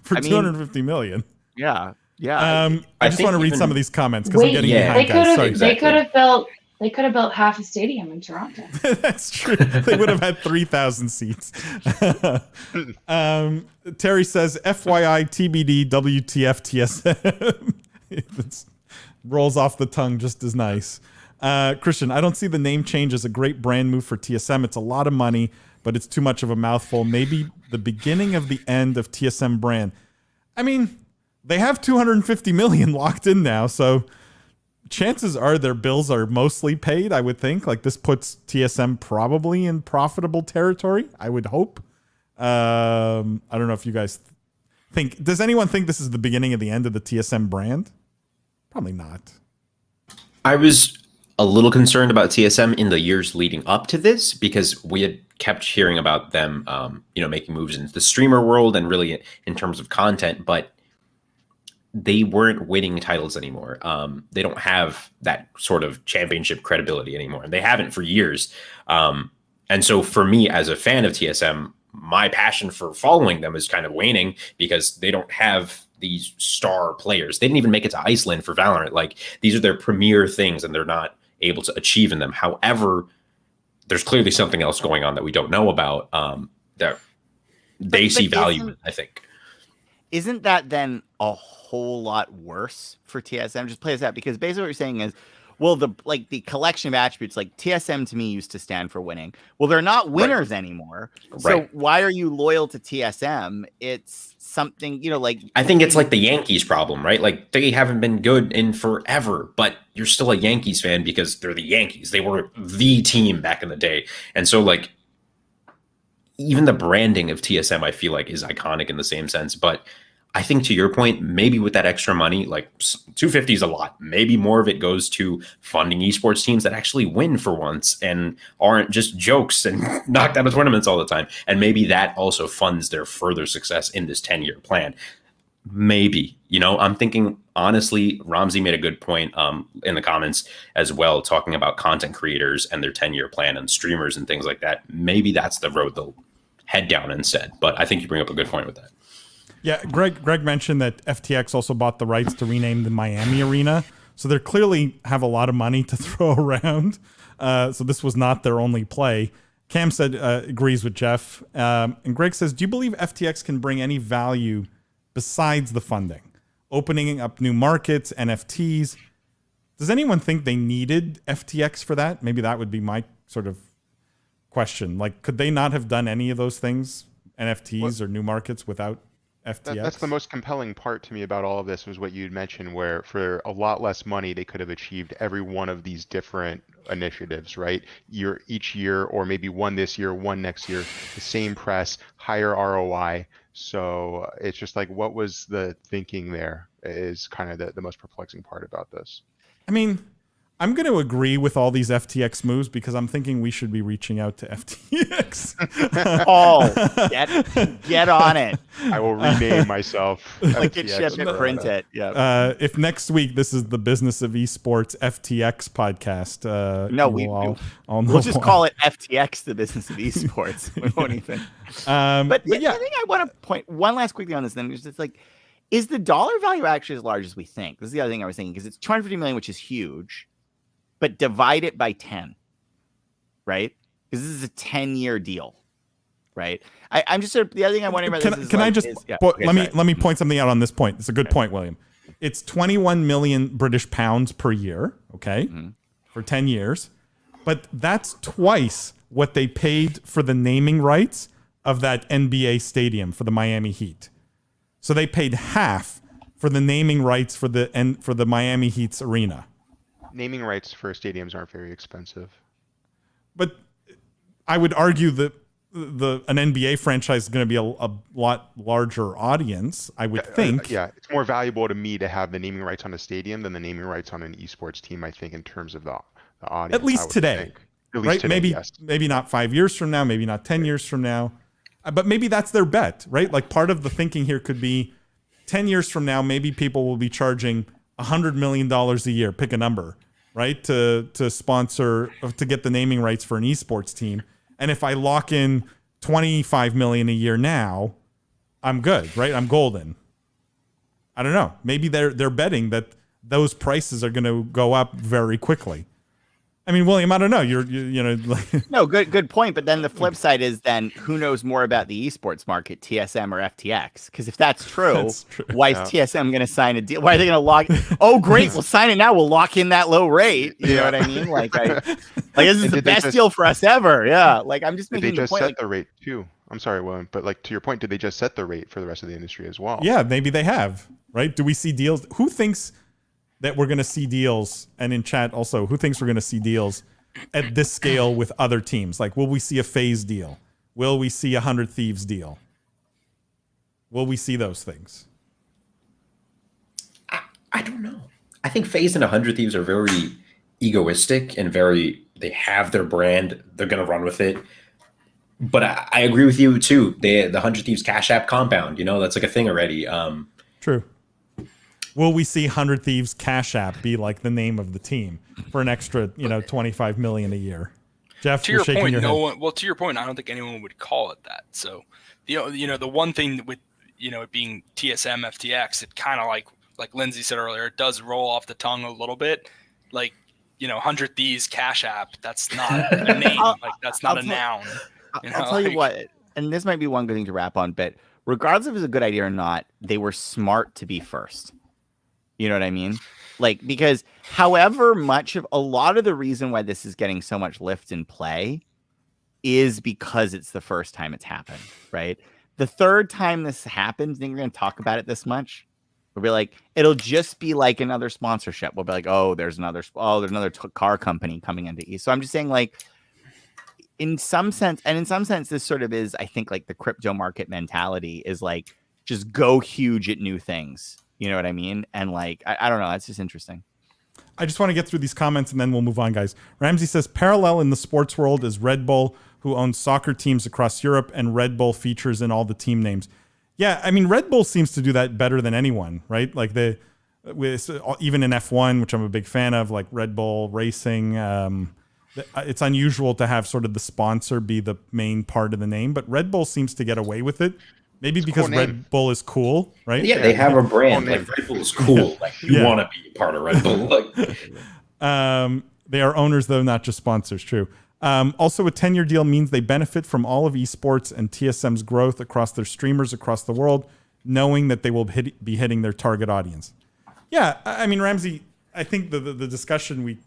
for 250 million.
Yeah.
I just want to read some of these comments because I'm getting behind, guys.
They could have built half a stadium in Toronto.
That's true. They would have had 3,000 seats. Terry says, FYI, TBD, WTF, TSM. It rolls off the tongue just as nice. Christian, I don't see the name change as a great brand move for TSM. It's a lot of money, but it's too much of a mouthful. Maybe the beginning of the end of TSM brand. I mean, they have 250 million locked in now, so chances are their bills are mostly paid, I would think. This puts TSM probably in profitable territory, I would hope. I don't know if you guys think. Does anyone think this is the beginning of the end of the TSM brand? Probably not.
I was a little concerned about TSM in the years leading up to this because we had kept hearing about them, making moves into the streamer world and really in terms of content, but they weren't winning titles anymore. They don't have that sort of championship credibility anymore, and they haven't for years. And so for me as a fan of TSM, my passion for following them is kind of waning because they don't have these star players. They didn't even make it to Iceland for Valorant. These are their premier things and they're not able to achieve in them. However, there's clearly something else going on that we don't know about that they see value in, I think.
Isn't that then a whole lot worse for TSM? Just play this out, because basically what you're saying is, well, the collection of attributes, TSM to me used to stand for winning. Well, they're not winners anymore. So why are you loyal to TSM? It's something, I
think it's the Yankees problem, right? They haven't been good in forever, but you're still a Yankees fan because they're the Yankees. They were the team back in the day. And so even the branding of TSM, I feel is iconic in the same sense. But I think to your point, maybe with that extra money, 250 is a lot. Maybe more of it goes to funding esports teams that actually win for once and aren't just jokes and knocked out of tournaments all the time. And maybe that also funds their further success in this 10-year plan. Maybe, I'm thinking, honestly, Ramsey made a good point in the comments as well, talking about content creators and their 10-year plan and streamers and things like that. Maybe that's the road they'll head down instead. But I think you bring up a good point with that.
Yeah, Greg mentioned that FTX also bought the rights to rename the Miami Arena. So they clearly have a lot of money to throw around. So this was not their only play. Cam said agrees with Jeff. And Greg says, do you believe FTX can bring any value besides the funding? Opening up new markets, NFTs. Does anyone think they needed FTX for that? Maybe that would be my sort of question. Could they not have done any of those things, NFTs or new markets, without FTX.
That's the most compelling part to me about all of this was what you'd mentioned, where for a lot less money, they could have achieved every one of these different initiatives, right? Each year, or maybe one this year, one next year, the same press, higher ROI. So it's just like, what was the thinking there is kind of the most perplexing part about this.
I mean, I'm going to agree with all these FTX moves because I'm thinking we should be reaching out to FTX.
Get on it.
I will rename myself.
Click it, ship it, print it. Yeah.
If next week this is the Business of Esports FTX podcast,
no, we'll just call it FTX, the Business of Esports. We won't even. But yeah, I think I want to point one last quickly on this thing. It's just like, is the dollar value actually as large as we think? This is the other thing I was thinking, because it's 250 million, which is huge. But divide it by 10, right? Because this is a 10-year deal, right? I'm just sort of, the other thing I'm wondering about this is,
let me point something out on this point. It's a good point, William. It's 21 million British pounds per year, okay, for 10 years. But that's twice what they paid for the naming rights of that NBA stadium for the Miami Heat. So they paid half for the naming rights for the Miami Heat's arena.
Naming rights for stadiums aren't very expensive.
But I would argue that an NBA franchise is going to be a lot larger audience, I would think.
Yeah, it's more valuable to me to have the naming rights on a stadium than the naming rights on an esports team, I think, in terms of the audience.
At least today.
At least
right?
today,
maybe not 5 years from now, maybe not 10 years from now. But maybe that's their bet, right? Like part of the thinking here could be 10 years from now, maybe people will be charging $100 million a year, pick a number, right? To sponsor, to get the naming rights for an esports team. And if I lock in 25 million a year now, I'm good, right? I'm golden. I don't know. Maybe they're betting that those prices are going to go up very quickly. I mean, William, I don't know. You know, like
no, good point. But then the flip side is then who knows more about the esports market, TSM or FTX? Because if that's true, why is TSM going to sign a deal? Why are they going to lock? Oh, great, we'll sign it now. We'll lock in that low rate. You know what I mean? Like this is the best deal for us ever. Yeah. Like I'm just making
the point. They just set
the
rate too. I'm sorry, William, but like to your point, did they just set the rate for the rest of the industry as well?
Yeah, maybe they have. Right? Do we see deals? Who thinks that we're going to see deals, and in chat also, who thinks we're going to see deals at this scale with other teams? Like, will we see a FaZe deal? Will we see a 100 Thieves deal? Will we see those things?
I don't know. I think FaZe and 100 Thieves are very egoistic and they have their brand. They're going to run with it. But I agree with you too. The 100 Thieves Cash App compound, that's like a thing already.
True. Will we see 100 Thieves Cash App be like the name of the team for an extra, 25 million a year? Jeff,
to your point, to your point, I don't think anyone would call it that. So, the one thing with, it being TSM, FTX, it kind of like Lindsay said earlier, it does roll off the tongue a little bit. Like, 100 Thieves Cash App, that's not a name. That's not a noun.
I'll tell you what, and this might be one good thing to wrap on, but regardless if it's a good idea or not, they were smart to be first. You know what I mean? Like, because however much of a lot of the reason why this is getting so much lift in play is because it's the first time it's happened, right? The third time this happens, think we're going to talk about it this much? We'll be like, it'll just be like another sponsorship. We'll be like, there's another car company coming into E. So I'm just saying, like, in some sense, this sort of is, I think, like the crypto market mentality is like, just go huge at new things. You know what I mean? And like, I don't know. That's just interesting.
I just want to get through these comments and then we'll move on, guys. Ramsey says, parallel in the sports world is Red Bull, who owns soccer teams across Europe, and Red Bull features in all the team names. Yeah, I mean, Red Bull seems to do that better than anyone, right? Like even in F1, which I'm a big fan of, like Red Bull Racing, it's unusual to have sort of the sponsor be the main part of the name, but Red Bull seems to get away with it. Maybe because cool Red Bull is cool, right?
Yeah, they have a brand. Like Red Bull is cool. Like you want to be part of Red Bull.
They are owners, though, not just sponsors. True. Also, a 10-year deal means they benefit from all of esports and TSM's growth across their streamers across the world, knowing that they will be hitting their target audience. Yeah, I mean, Ramsey, I think the discussion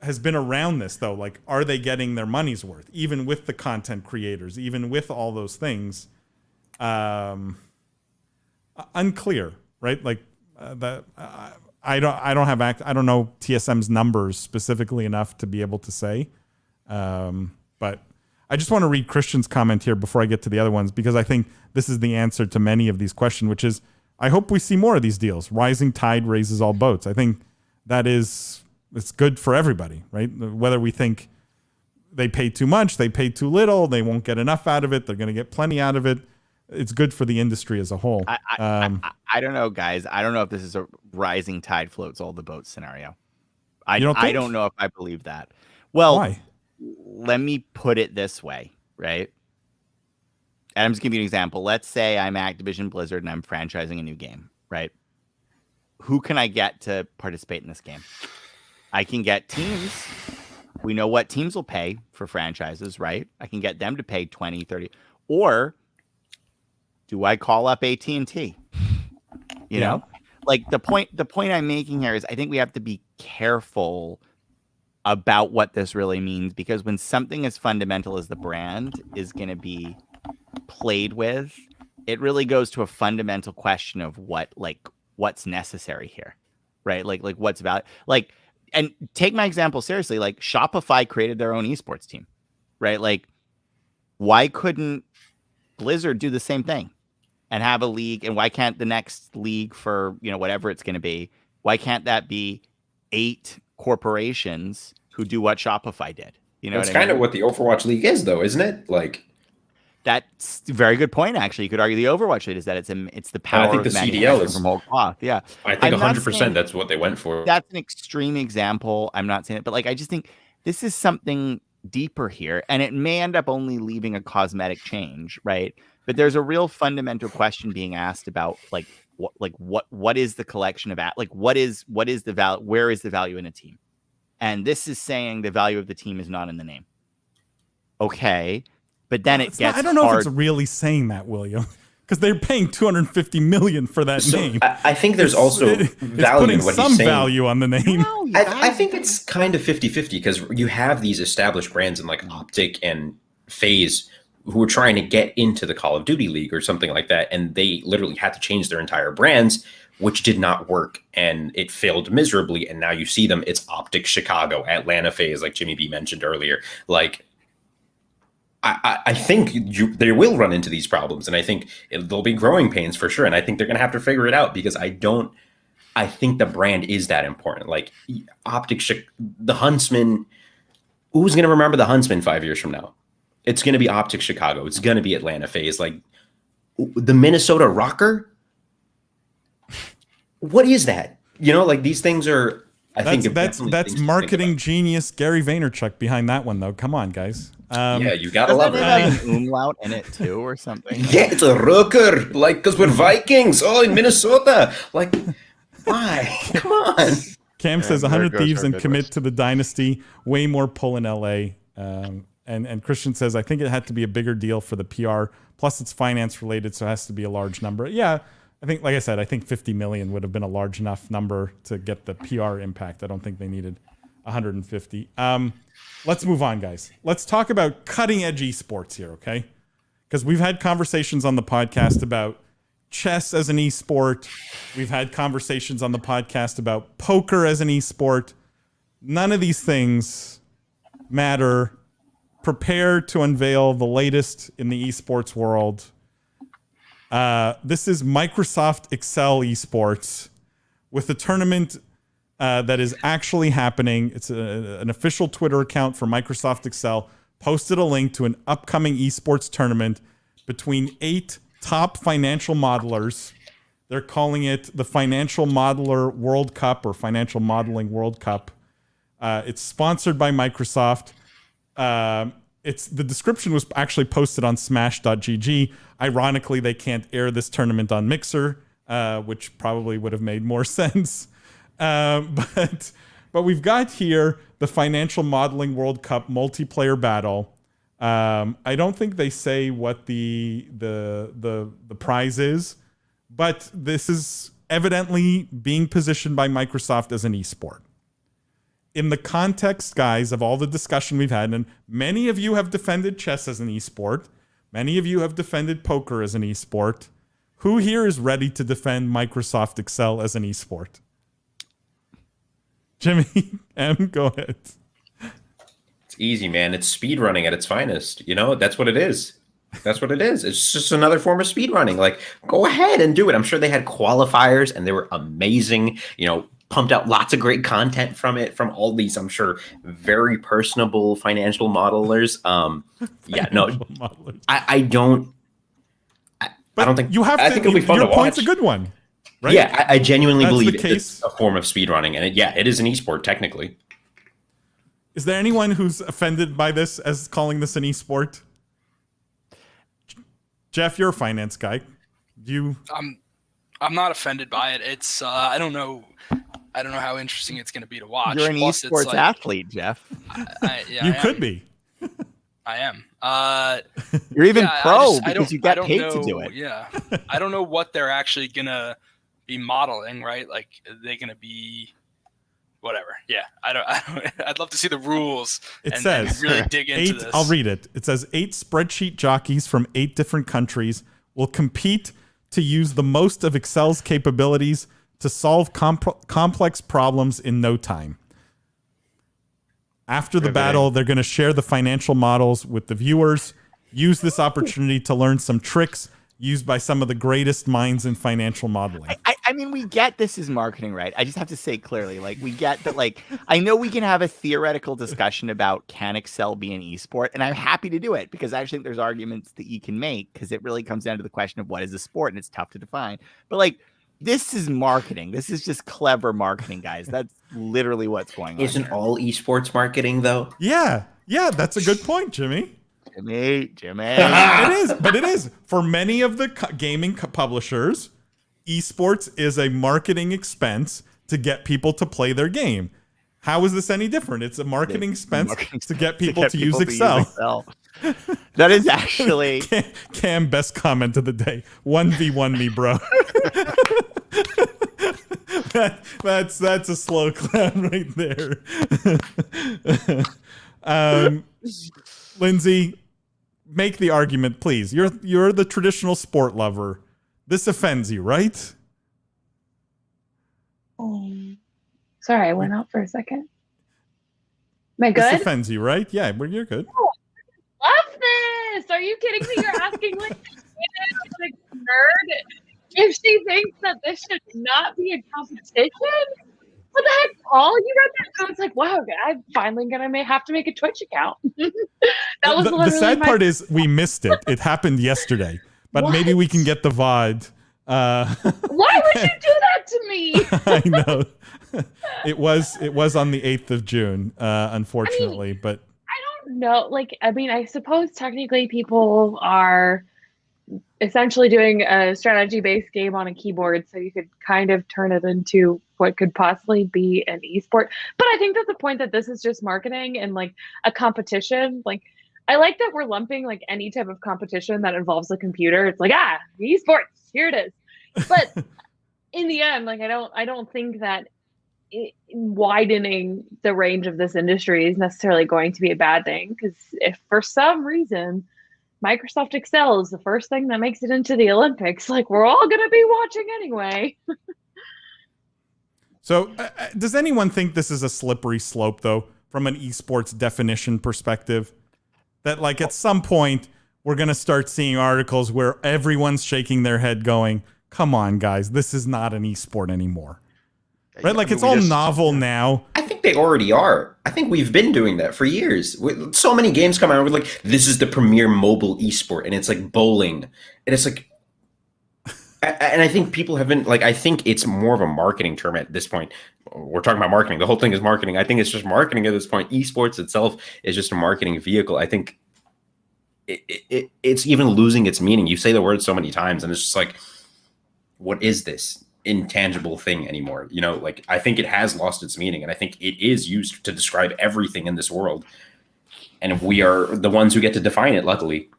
has been around this, though. Like, are they getting their money's worth, even with the content creators, even with all those things? unclear, right? Like I don't know TSM's numbers specifically enough to be able to say, but I just want to read Christian's comment here before I get to the other ones, because I think this is the answer to many of these questions, which is, I hope we see more of these deals. Rising tide raises all boats. I think it's good for everybody, right? Whether we think they pay too much, they pay too little, they won't get enough out of it, they're going to get plenty out of it. It's good for the industry as a whole.
I don't know, guys. I don't know if this is a rising tide floats all the boats scenario. I don't know if I believe that. Well,
why?
Let me put it this way, right? And I'm just giving you an example. Let's say I'm Activision Blizzard and I'm franchising a new game, right? Who can I get to participate in this game? I can get teams. We know what teams will pay for franchises, right? I can get them to pay 20, 30. Or do I call up AT&T? You know? Like the point I'm making here is I think we have to be careful about what this really means, because when something as fundamental as the brand is going to be played with, it really goes to a fundamental question of what's necessary here, right? Like what's about, like, and take my example seriously. Like Shopify created their own esports team, right? Like, why couldn't Blizzard do the same thing and have a league? And why can't the next league for, whatever it's going to be, why can't that be 8 corporations who do what Shopify did?
That's kind of what the Overwatch League is, though, isn't it? Like,
that's a very good point. Actually, you could argue the Overwatch League is that it's the power.
I think the CDL is
from whole cloth. Yeah,
I think 100% that's what they went for.
That's an extreme example. I'm not saying it, but like I just think this is something deeper here, and it may end up only leaving a cosmetic change, right? But there's a real fundamental question being asked about what is the collection of what is the value? Where is the value in a team? And this is saying the value of the team is not in the name. Okay, but then I don't know
if it's really saying that, William, because they're paying $250 million for that name.
I think there's also value in what
some
he's saying.
Value on the name.
No,
I think it's kind of 50-50, because you have these established brands in like Optic and FaZe who are trying to get into the Call of Duty League or something like that, and they literally had to change their entire brands, which did not work, and it failed miserably. And now you see them. It's Optic Chicago, Atlanta FaZe, like Jimmy B mentioned earlier. Like, I think they will run into these problems, and I think there'll be growing pains for sure. And I think they're going to have to figure it out, because I think the brand is that important. Like Optic, the Huntsman, who's going to remember the Huntsman 5 years from now? It's going to be Optic Chicago. It's going to be Atlanta FaZe. Like the Minnesota Rocker. What is that? Like these things are.
That's marketing genius Gary Vaynerchuk behind that one, though. Come on, guys.
Yeah, you gotta love it.
An umlaut in it too, or something.
Yeah, it's a rocker. Like, because we're Vikings. Oh, in Minnesota. Like, why? Come on.
Cam says 100 Thieves and commit to the dynasty. Way more pull in LA. And Christian says, I think it had to be a bigger deal for the PR. Plus, it's finance related, so it has to be a large number. Yeah. I think, like I said, I think 50 million would have been a large enough number to get the PR impact. I don't think they needed 150. Let's move on, guys. Let's talk about cutting edge esports here, okay? Because we've had conversations on the podcast about chess as an esport. We've had conversations on the podcast about poker as an esport. None of these things matter. Prepare to unveil the latest in the esports world. This is Microsoft Excel Esports with a tournament that is actually happening. It's an official Twitter account for Microsoft Excel posted a link to an upcoming esports tournament between 8 top financial modelers. They're calling it the Financial Modeler World Cup or Financial Modeling World Cup. It's sponsored by Microsoft. The description was actually posted on smash.gg. Ironically, they can't air this tournament on Mixer, which probably would have made more sense. But we've got here the Financial Modeling World Cup multiplayer battle. I don't think they say what the prize is, but this is evidently being positioned by Microsoft as an esport. In the context, guys, of all the discussion we've had, and many of you have defended chess as an esport, many of you have defended poker as an esport, Who here is ready to defend Microsoft Excel as an esport? Jimmy, M, go ahead.
It's easy, man. It's speed running at its finest. You know, that's what it is. That's what it is. It's just another form of speed running. Like, go ahead and do it. I'm sure they had qualifiers and they were amazing. You know, pumped out lots of great content from it, from all these, I'm sure, very personable financial modelers. Yeah, no,
Modelers.
I don't think
you have
I
to.
think it'll be fun
your
to watch.
point's a good one, right?
Yeah, I genuinely
That's the
believe
case.
it's a form of speed running, and it is an esport technically.
Is there anyone who's offended by this as calling this an esport? Jeff, you're a finance guy.
I'm not offended by it. It's I don't know how interesting it's going to be to watch.
You're an
Plus, it's
esports
like,
athlete, Jeff.
You could be.
I am.
You're even
Yeah,
pro
I
because you
I
got
don't
paid
know,
to do it.
Yeah, I don't know what they're actually gonna be modeling, right? Like, are they gonna be whatever? Yeah, I don't. I'd love to see the rules.
It
and
says
really dig into this.
I'll read it. It says 8 spreadsheet jockeys from 8 different countries will compete to use the most of Excel's capabilities to solve complex problems in no time. After the battle, they're going to share the financial models with the viewers, use this opportunity to learn some tricks used by some of the greatest minds in financial modeling.
I mean, we get this is marketing, right? I just have to say clearly, like, we get that, like, I know we can have a theoretical discussion about can Excel be an esport, and I'm happy to do it because I actually think there's arguments that you can make because it really comes down to the question of what is a sport, and it's tough to define. But, like, this is marketing. This is just clever marketing, guys. That's literally what's going on.
Isn't all esports marketing though?
Yeah, that's a good point, Jimmy.
Jimmy.
It is, but it is. For many of the gaming publishers, esports is a marketing expense to get people to play their game. How is this any different? It's a marketing expense to get people to use Excel.
That is actually
Cam, best comment of the day. 1v1 me, bro. That's a slow clap right there. Lindsay, make the argument, please. You're the traditional sport lover. This offends you, right?
Sorry, I went out for a second. Am I good?
This offends you, right? Yeah, well, you're good.
Love this. Are you kidding me? You're asking like a nerd if she thinks that this should not be a competition? What the heck, Paul? You read that? I was like, wow, I'm finally gonna have to make a Twitch account. That was
the sad part is we missed it. It happened yesterday, but maybe we can get the VOD.
Why would you do that to me?
I know. It was on the 8th of June, unfortunately, but
I don't know. Like, I mean, I suppose technically people are essentially doing a strategy-based game on a keyboard, so you could kind of turn it into what could possibly be an esport. But I think that the point that this is just marketing and like a competition, like I like that we're lumping like any type of competition that involves a computer. It's like, esports, here it is. But in the end, like I don't think that widening the range of this industry is necessarily going to be a bad thing, because if for some reason Microsoft Excel is the first thing that makes it into the Olympics, like we're all going to be watching anyway.
So does anyone think this is a slippery slope, though, from an esports definition perspective? That, like, at some point, we're going to start seeing articles where everyone's shaking their head going, come on, guys, this is not an esport anymore. Right? Like, it's all novel now.
I think they already are. I think we've been doing that for years. So many games come out with like, this is the premier mobile esport, and it's like bowling. And it's like, and I think people have been like, I think it's more of a marketing term at this point. We're talking about marketing. The whole thing is marketing. I think it's just marketing at this point. Esports itself is just a marketing vehicle. I think it's even losing its meaning. You say the word so many times, and it's just like, what is this intangible thing anymore? You know, like I think it has lost its meaning, and I think it is used to describe everything in this world. And we are the ones who get to define it, luckily.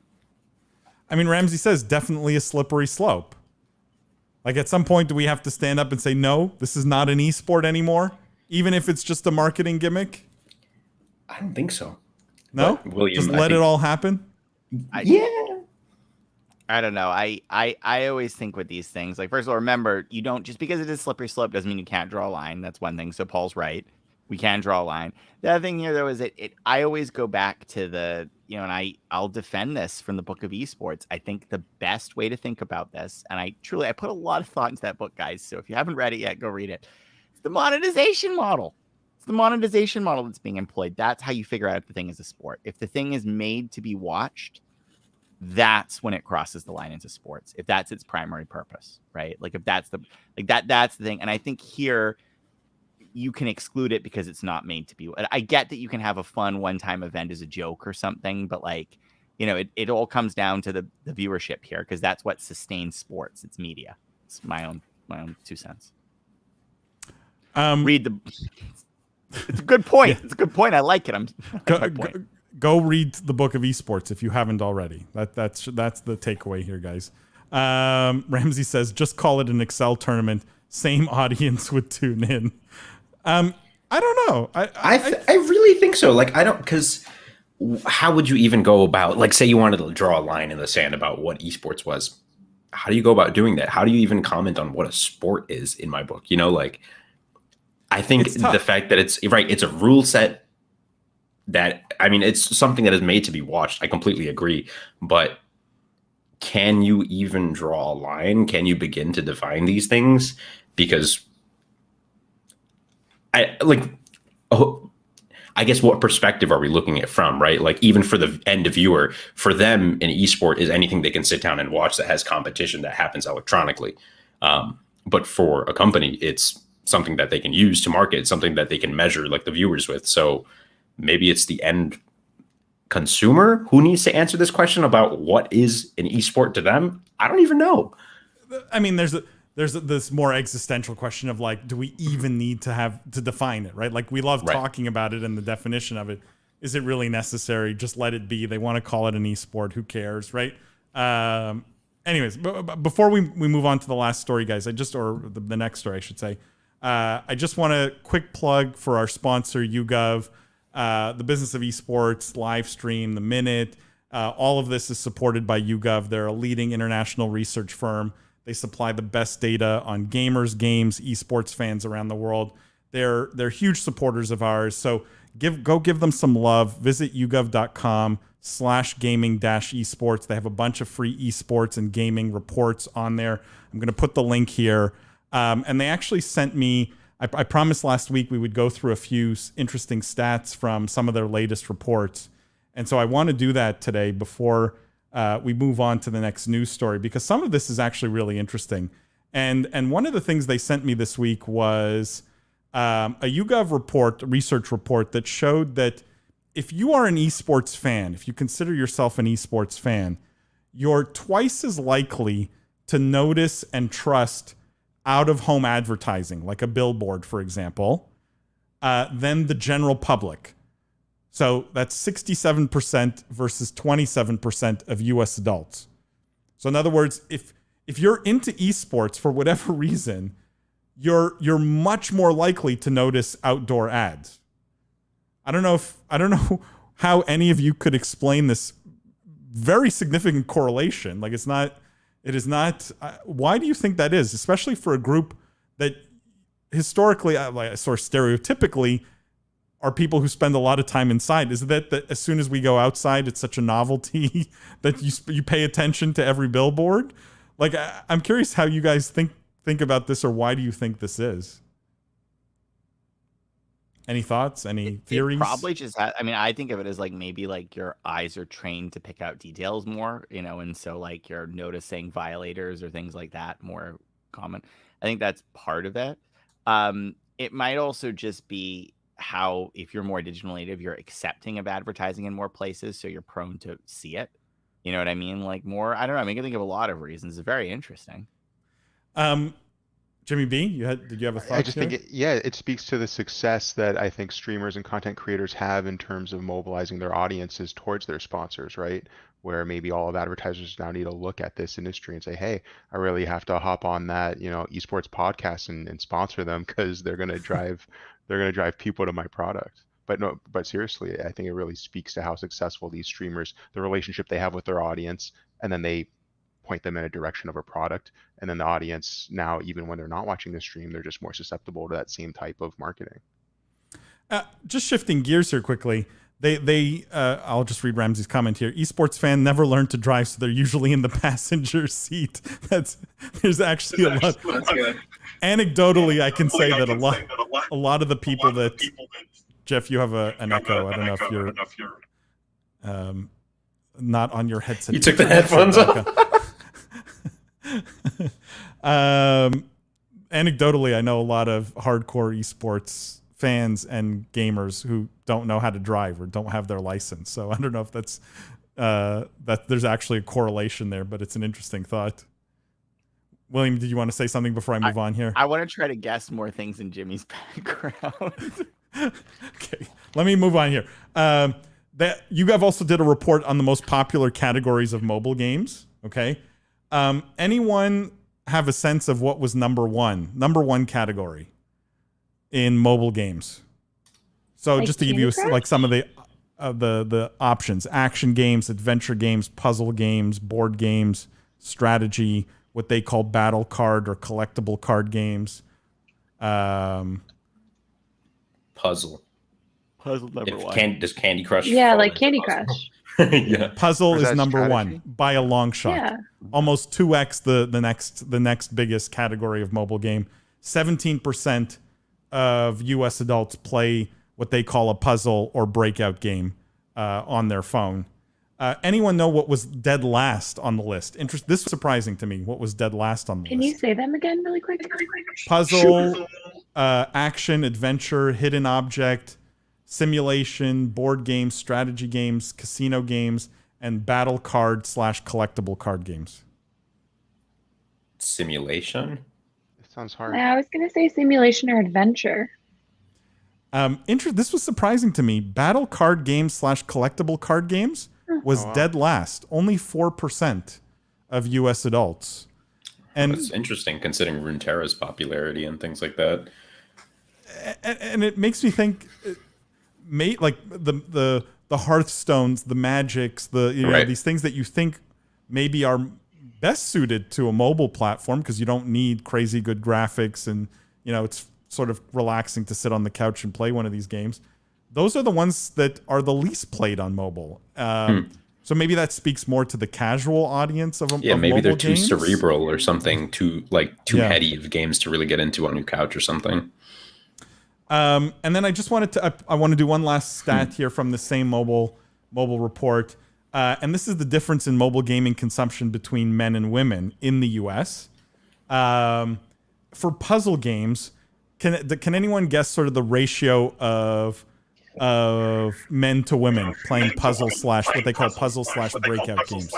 I mean, Ramsey says definitely a slippery slope. Like, at some point, do we have to stand up and say, no, this is not an esport anymore, even if it's just a marketing gimmick?
I don't think so.
No?
But William,
just let it all happen?
Yeah.
I don't know. I always think with these things, like, first of all, remember, you don't, just because it is slippery slope doesn't mean you can't draw a line. That's one thing. So Paul's right. We can draw a line. The other thing here, though, is I always go back to the, and I'll defend this from the book of esports. I think the best way to think about this, and I put a lot of thought into that book, guys. So if you haven't read it yet, go read it. It's the monetization model. It's the monetization model that's being employed. That's how you figure out if the thing is a sport. If the thing is made to be watched, that's when it crosses the line into sports, if that's its primary purpose, right? Like, if that's that's the thing. And I think here you can exclude it because it's not made to be. I get that you can have a fun one-time event as a joke or something, but like, it all comes down to the viewership here, because that's what sustains sports. It's media. It's my own 2 cents. Read the. It's a good point. It's a good point. I like it.
Go read the book of esports if you haven't already. That's the takeaway here, guys. Ramsey says, just call it an Excel tournament. Same audience would tune in. I don't know.
I really think so. Like, I don't, because how would you even go about, like, say you wanted to draw a line in the sand about what esports was. How do you go about doing that? How do you even comment on what a sport is in my book? Like, I think the fact that it's a rule set that, I mean, it's something that is made to be watched. I completely agree. But can you even draw a line? Can you begin to define these things? Because I guess, what perspective are we looking at from, right? Like, even for the end viewer, for them, an esport is anything they can sit down and watch that has competition that happens electronically. But for a company, it's something that they can use to market, something that they can measure, like, the viewers with. So maybe it's the end consumer who needs to answer this question about what is an esport to them. I don't even know.
I mean, there's this more existential question of, like, do we even need to define it, right? Like, we love talking about it and the definition of it. Is it really necessary? Just let it be. They want to call it an esport. Who cares, right? Anyways, before we move on to the last story, guys, the next story, I should say, I just want a quick plug for our sponsor, YouGov. The Business of Esports, live stream, The Minute, all of this is supported by YouGov. They're a leading international research firm. They supply the best data on gamers, games, esports fans around the world. They're huge supporters of ours. So go give them some love. Visit yougov.com/gaming-esports. They have a bunch of free esports and gaming reports on there. I'm going to put the link here. And they actually sent me, I promised last week we would go through a few interesting stats from some of their latest reports. And so I want to do that today before we move on to the next news story, because some of this is actually really interesting. And one of the things they sent me this week was a YouGov research report that showed that if you are an esports fan, if you consider yourself an esports fan, you're twice as likely to notice and trust out-of-home advertising, like a billboard, for example, than the general public. So that's 67% versus 27% of U.S. adults. So in other words, if you're into esports for whatever reason, you're much more likely to notice outdoor ads. I don't know how any of you could explain this very significant correlation. Like, it is not. Why do you think that is? Especially for a group that historically, sort of stereotypically, are people who spend a lot of time inside. Is that as soon as we go outside, it's such a novelty that you pay attention to every billboard? Like, I'm curious how you guys think about this, or why do you think this is? Any thoughts? Any theories?
It probably just I think of it as, like, maybe, like, your eyes are trained to pick out details more, and so, like, you're noticing violators or things like that more common. I think that's part of it. It might also just be how, if you're more digital native, you're accepting of advertising in more places, so you're prone to see it. You know what I mean? Like, more, I don't know. I can think of a lot of reasons. It's very interesting.
Jimmy B, did you have a thought?
I just think it speaks to the success that I think streamers and content creators have in terms of mobilizing their audiences towards their sponsors, right? Where maybe all of advertisers now need to look at this industry and say, hey, I really have to hop on that, esports podcast and sponsor them, because they're going to drive people to my product. But seriously, I think it really speaks to how successful these streamers, the relationship they have with their audience, and then they point them in a direction of a product. And then the audience now, even when they're not watching the stream, they're just more susceptible to that same type of marketing.
Just shifting gears here quickly. I'll just read Ramsey's comment here. Esports fan never learned to drive, so they're usually in the passenger seat. There's actually a lot. Anecdotally, I can say that a lot of the people that Jeff, you have an echo. I don't know if you're not on your headset.
You took the headphones off.
Anecdotally, I know a lot of hardcore esports fans and gamers who don't know how to drive or don't have their license. So I don't know if that's that there's actually a correlation there, but it's an interesting thought. William, did you want to say something before I move on here?
I want to try to guess more things in Jimmy's background.
Okay, let me move on here. That you guys also did a report on the most popular categories of mobile games. Okay, anyone have a sense of what was number one category in mobile games? So just to give you like some of the options: action games, adventure games, puzzle games, board games, strategy, what they call battle card or collectible card games.
Puzzle
number one.
Does Candy Crush?
Yeah,
fall
like
into
Candy
puzzle?
Crush.
Yeah.
Puzzle
Or is
is
that
number
strategy?
one by a long shot.
Yeah.
Almost 2x the next biggest category of mobile game. 17% of U.S. adults play what they call a puzzle or breakout game on their phone. Anyone know what was dead last on the list? This is surprising to me. What was dead last on the
Can
list?
you say them again really quick?
Puzzle, action, adventure, hidden object, simulation, board games, strategy games, casino games, and battle card / collectible card games.
Simulation.
It sounds hard.
I was going to say simulation or adventure.
This was surprising to me. Battle card games / collectible card games was dead last. Only 4% of U.S. adults. And
That's interesting considering Runeterra's popularity and things like that.
And it makes me think, like the Hearthstones, the Magics,
Right.
these things that you think maybe are best suited to a mobile platform because you don't need crazy good graphics and it's sort of relaxing to sit on the couch and play one of these games. Those are the ones that are the least played on mobile. So maybe that speaks more to the casual audience of
Yeah,
of
maybe they're
mobile
too
games.
cerebral or something, too heady of games to really get into on your couch or something.
And then I just wanted to I want to do one last stat here from the same mobile report. And this is the difference in mobile gaming consumption between men and women in the US. For puzzle games, can anyone guess sort of the ratio of men to women playing puzzle / what they call puzzle / breakout games?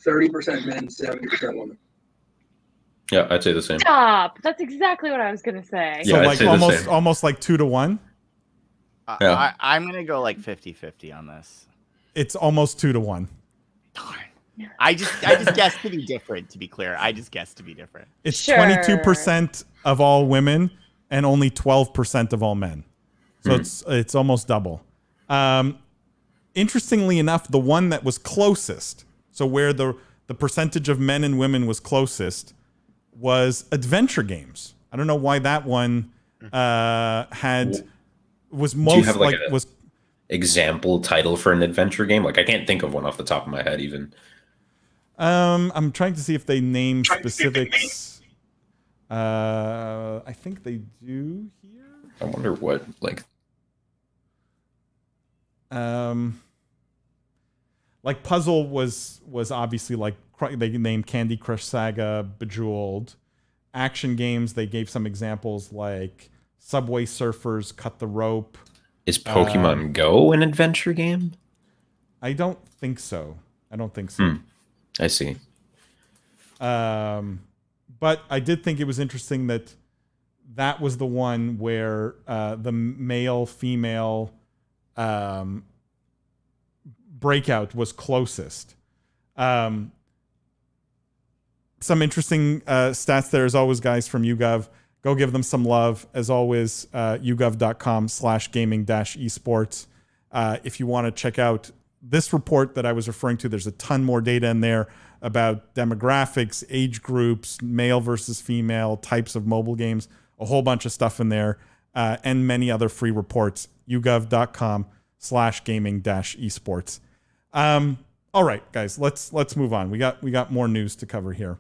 30% men, 70% women.
Yeah, I'd say the same.
Stop. That's exactly what I was going to say.
Yeah,
So
I'd
like
say the same.
almost like 2 to 1.
Yeah.
I'm going to go like 50-50 on this.
It's almost 2 to 1.
Darn. I just guessed to be different, to be clear. I just guessed to be different.
It's
Sure.
22% of all women and only 12% of all men. So it's almost double. Interestingly enough, the one that was closest, so where the percentage of men and women was closest, was adventure games. I don't know why that one was most
Do you have like
like
a
was
example title for an adventure game? Like I can't think of one off the top of my head even.
I'm trying to see if they name specifics. I think they do here.
I wonder what
like puzzle was obviously like they named Candy Crush Saga, Bejeweled. Action games, they gave some examples like Subway Surfers, Cut the Rope.
is Pokemon Go an adventure game?
I don't think so.
I see.
But I did think it was interesting that was the one where the male-female breakout was closest. Some interesting stats there, as always, guys, from YouGov. Go give them some love. As always, yougov.com/gaming-esports. If you want to check out this report that I was referring to, there's a ton more data in there about demographics, age groups, male versus female, types of mobile games, a whole bunch of stuff in there, and many other free reports. YouGov.com/gaming-esports. All right, guys, let's move on. We got more news to cover here.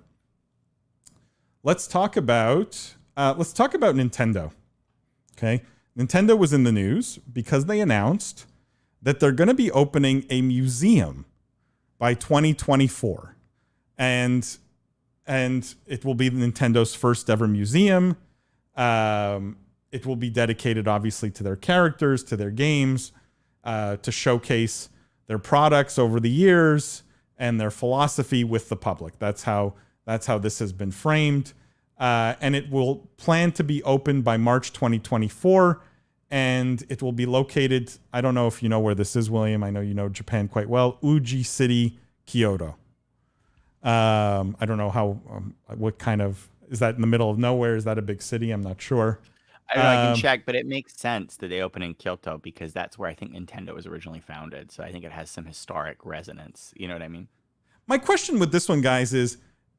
Let's talk about Nintendo. Okay, Nintendo was in the news because they announced that they're going to be opening a museum by 2024, and it will be Nintendo's first ever museum. It will be dedicated, obviously, to their characters, to their games, to showcase their products over the years and their philosophy with the public. That's how this has been framed. And it will plan to be open by March 2024. And it will be located, I don't know if you know where this is, William. I know you know Japan quite well. Uji City, Kyoto. I don't know what kind of, is that in the middle of nowhere? Is that a big city? I'm not sure.
I don't know, I can check, but it makes sense that they open in Kyoto because that's where I think Nintendo was originally founded. So I think it has some historic resonance. You know what I mean?
My question with this one, guys, is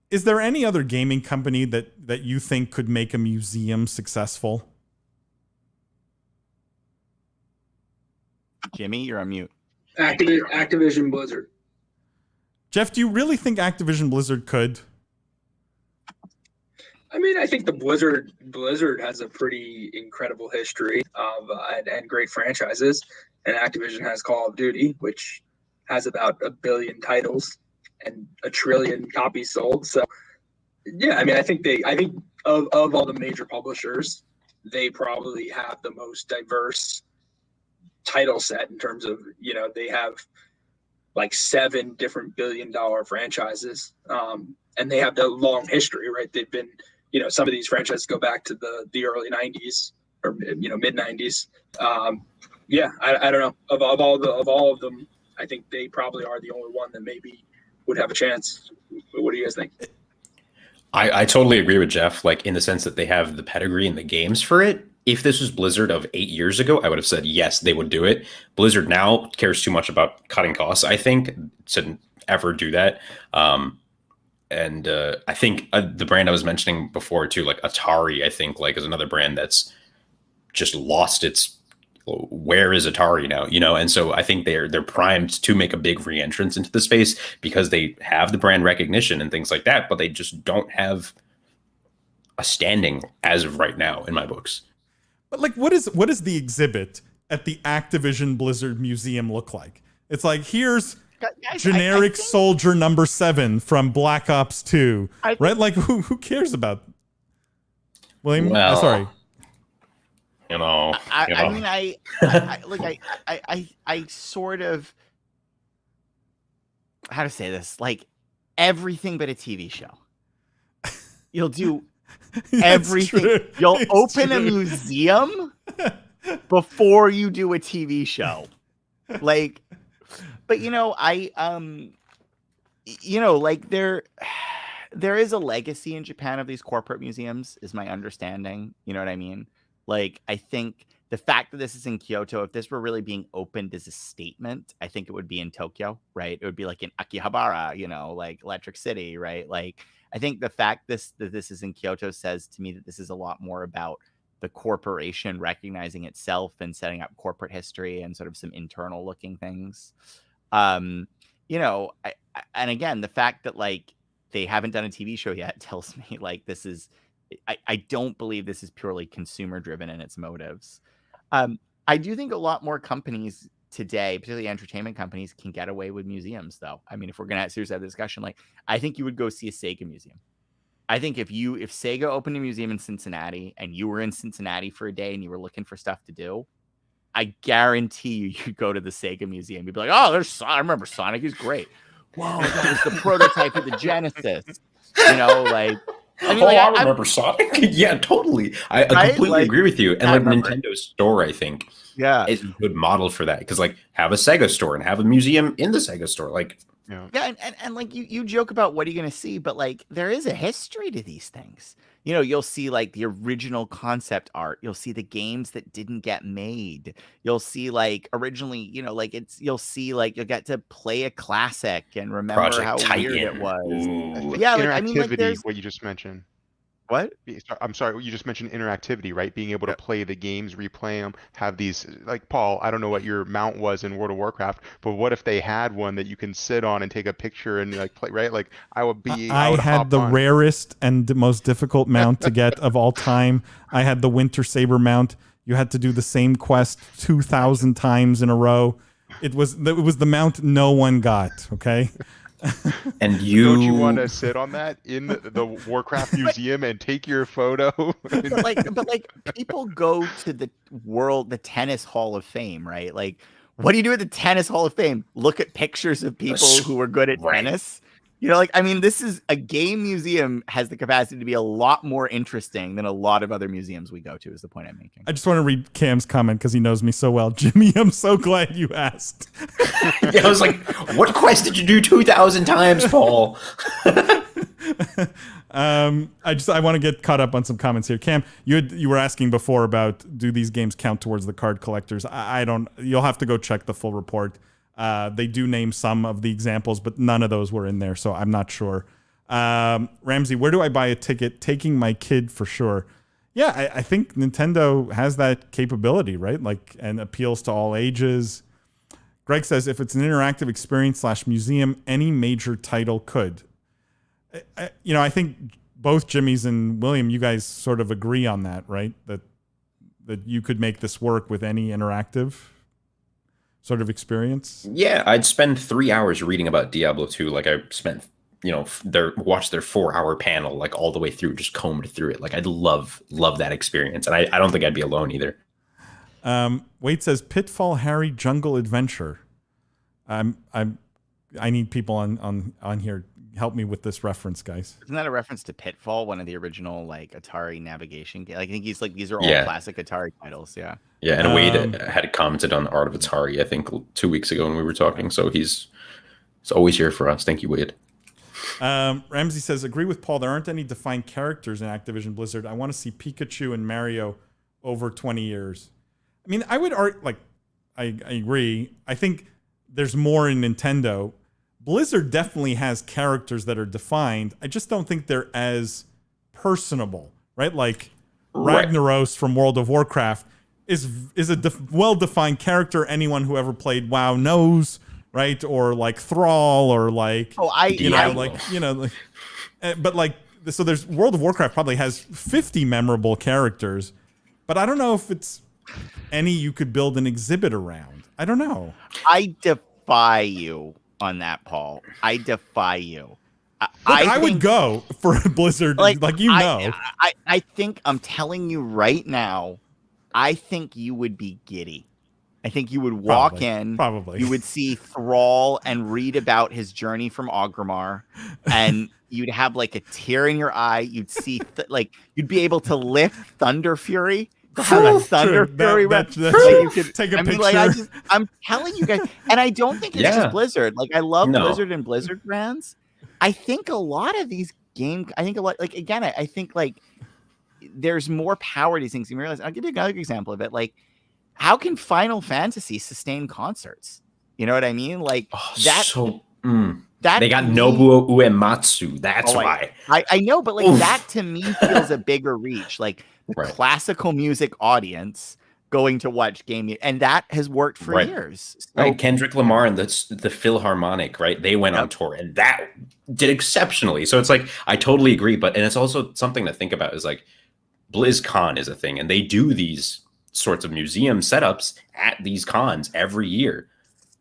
there any other gaming company that you think could make a museum successful?
Jimmy, you're on mute.
Activision Blizzard.
Jeff, do you really think Activision Blizzard could?
I mean, I think the Blizzard has a pretty incredible history of and great franchises, and Activision has Call of Duty, which has about 1 billion titles and 1 trillion copies sold. So, yeah, I mean, I think of all the major publishers, they probably have the most diverse title set in terms of, they have like 7 different billion-dollar franchises, and they have the long history, right? They've been, some of these franchises go back to the early 90s or mid 90s. Yeah, I don't know. Of all of them, I think they probably are the only one that maybe would have a chance. What do you guys think?
I totally agree with Jeff, like in the sense that they have the pedigree and the games for it. If this was Blizzard of 8 years ago, I would have said yes, they would do it. Blizzard now cares too much about cutting costs, I think, to ever do that. And I think the brand I was mentioning before too, like Atari, I think like is another brand that's just lost its. Where is Atari now? And so I think they're primed to make a big re-entrance into the space because they have the brand recognition and things like that, but they just don't have a standing as of right now in my books.
But like, what is the exhibit at the Activision Blizzard Museum look like? It's like, here's generic soldier number 7 from Black Ops 2, right? Like, who cares about William?
Well,
sorry.
I mean, I sort of, how to say this, like everything but a TV show. You'll do everything.
True.
You'll
It's
open a
true.
museum before you do a TV show. Like, but like there is a legacy in Japan of these corporate museums, is my understanding. You know what I mean? Like, I think the fact that this is in Kyoto, if this were really being opened as a statement, I think it would be in Tokyo, right? It would be like in Akihabara, like Electric City, right? Like, I think the fact that this is in Kyoto says to me that this is a lot more about the corporation recognizing itself and setting up corporate history and sort of some internal looking things. And again, the fact that like they haven't done a TV show yet tells me like this is, I don't believe this is purely consumer driven in its motives. I do think a lot more companies today, particularly entertainment companies, can get away with museums though. I mean, if we're going to seriously have a discussion, like I think you would go see a Sega museum. I think if Sega opened a museum in Cincinnati and you were in Cincinnati for a day and you were looking for stuff to do, I guarantee you'd go to the Sega museum. You'd be like, oh, I remember Sonic. He's great. Whoa, that was the prototype of the Genesis. Like, I mean,
I remember Sonic. Yeah, totally. I completely agree with you. And like Nintendo's store, I think, is a good model for that. Because like have a Sega store and have a museum in the Sega store. Like
Yeah.
Yeah, and like you joke about what are you going to see, but like there is a history to these things. You know, you'll see like the original concept art. You'll see the games that didn't get made. You'll see like originally, you know, like you'll see like you'll get to play a classic and remember
Project
how
Titan.
weird it was.
Ooh.
Yeah, like I mean, like
Interactivity,
there's
what you just mentioned.
what?
I'm sorry, you just mentioned interactivity, right? Being able to
Yep.
play the games, replay them, have these, like Paul, I don't know what your mount was in World of Warcraft, but what if they had one that you can sit on and take a picture and like play, right? Like I
I
would
had
hop
the
on.
rarest and most difficult mount to get of all time. I had the Winter Saber mount. You had to do the same quest 2,000 times in a row. It was the mount no one got. Okay.
And
Don't you want
you
to sit on that in the Warcraft museum and take your photo?
But like people go to the tennis Hall of Fame, right? Like, what do you do at the tennis Hall of Fame? Look at pictures of people who were good at
Right.
tennis. You know, like I mean, this is a game museum has the capacity to be a lot more interesting than a lot of other museums we go to. Is the point I'm making?
I just want to read Cam's comment because he knows me so well. Jimmy, I'm so glad you asked.
yeah, I was like, what quest did you do 2,000 times, Paul?
I want to get caught up on some comments here. Cam, you were asking before about do these games count towards the card collectors? I don't. You'll have to go check the full report. They do name some of the examples, but none of those were in there, so I'm not sure. Ramsey, where do I buy a ticket? Taking my kid for sure. Yeah, I think Nintendo has that capability, right? Like, and appeals to all ages. Greg says if it's an interactive experience / museum, any major title could. I think both Jimmy's and William, you guys sort of agree on that, right? That you could make this work with any interactive sort of experience.
Yeah, I'd spend 3 hours reading about Diablo 2 like I spent, watched their 4-hour panel like all the way through, just combed through it. Like I'd love that experience. And I don't think I'd be alone either.
Wade says Pitfall Harry Jungle Adventure. I need people on here. Help me with this reference, guys.
Isn't that a reference to Pitfall, one of the original like Atari navigation games? Like, I think he's like these are all classic Atari titles. Yeah.
Yeah, and Wade had commented on Art of Atari, I think 2 weeks ago when we were talking. So he's always here for us. Thank you, Wade.
Ramsey says, agree with Paul. There aren't any defined characters in Activision Blizzard. I want to see Pikachu and Mario over 20 years. I mean, I would I agree. I think there's more in Nintendo. Blizzard definitely has characters that are defined. I just don't think they're as personable, right? Like Ragnaros from World of Warcraft is a well-defined character. Anyone who ever played WoW knows, right? Or like Thrall, or like but like so. There's World of Warcraft probably has 50 memorable characters, but I don't know if it's any you could build an exhibit around. I don't know.
I defy you on that, Paul. I defy you.
I would go for Blizzard, like
I think I'm telling you right now. I think you would be giddy. I think you would walk in.
Probably.
You would see Thrall and read about his journey from Orgrimmar, and you'd have like a tear in your eye. You'd see you'd be able to lift Thunder Fury. Thunder Fury.
You could take a picture.
I'm telling you guys, and I don't think it's just Blizzard. Like I love Blizzard and Blizzard brands. I think a lot of these games. I think a lot. Like again, I think like there's more power to these things. You realize. I'll give you another example of it. Like, how can Final Fantasy sustain concerts? You know what I mean? Like that. That
they got Nobuo Uematsu. That's why.
I know, but like that to me feels a bigger reach. Like the classical music audience going to watch game, and that has worked for years. So,
right, Kendrick Lamar and the Philharmonic, right? They went on tour, and that did exceptionally. So it's like I totally agree, and it's also something to think about. Is like BlizzCon is a thing, and they do these sorts of museum setups at these cons every year.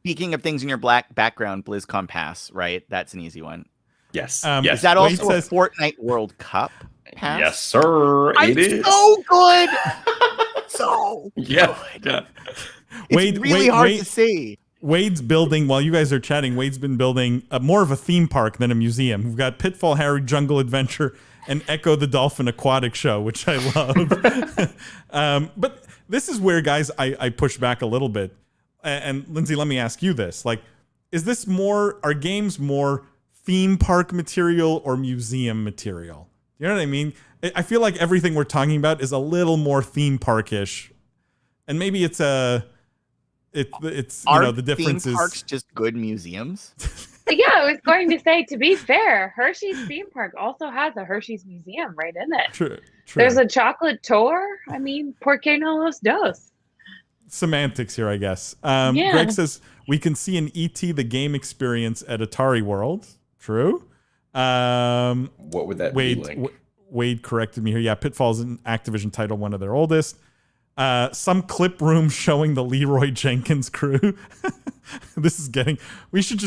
Speaking of things in your background, BlizzCon Pass, right? That's an easy one.
Yes.
Is that also a Fortnite World Cup pass?
Yes, sir. It is
so good. So good.
Yeah.
It's really hard to see.
Wade's building, while you guys are chatting, Wade's been building more of a theme park than a museum. We've got Pitfall Harry Jungle Adventure and Echo the Dolphin Aquatic Show, which I love. But this is where, guys, I push back a little bit. And Lindsay, let me ask you this. Like, is this more, are games more theme park material or museum material? You know what I mean? I feel like everything we're talking about is a little more theme park-ish. And maybe it's the difference
theme
is
parks just good museums.
Yeah, I was going to say, to be fair, Hershey's theme park also has a Hershey's museum right in it.
True.
There's a chocolate tour. I mean, ¿por qué no los dos?
Semantics here, I guess.
Yeah.
Greg says we can see an ET the game experience at Atari World. True.
What would that be like?
Wade corrected me here. Yeah, Pitfall's an Activision title, one of their oldest. Some clip room showing the Leroy Jenkins crew. This is getting. We should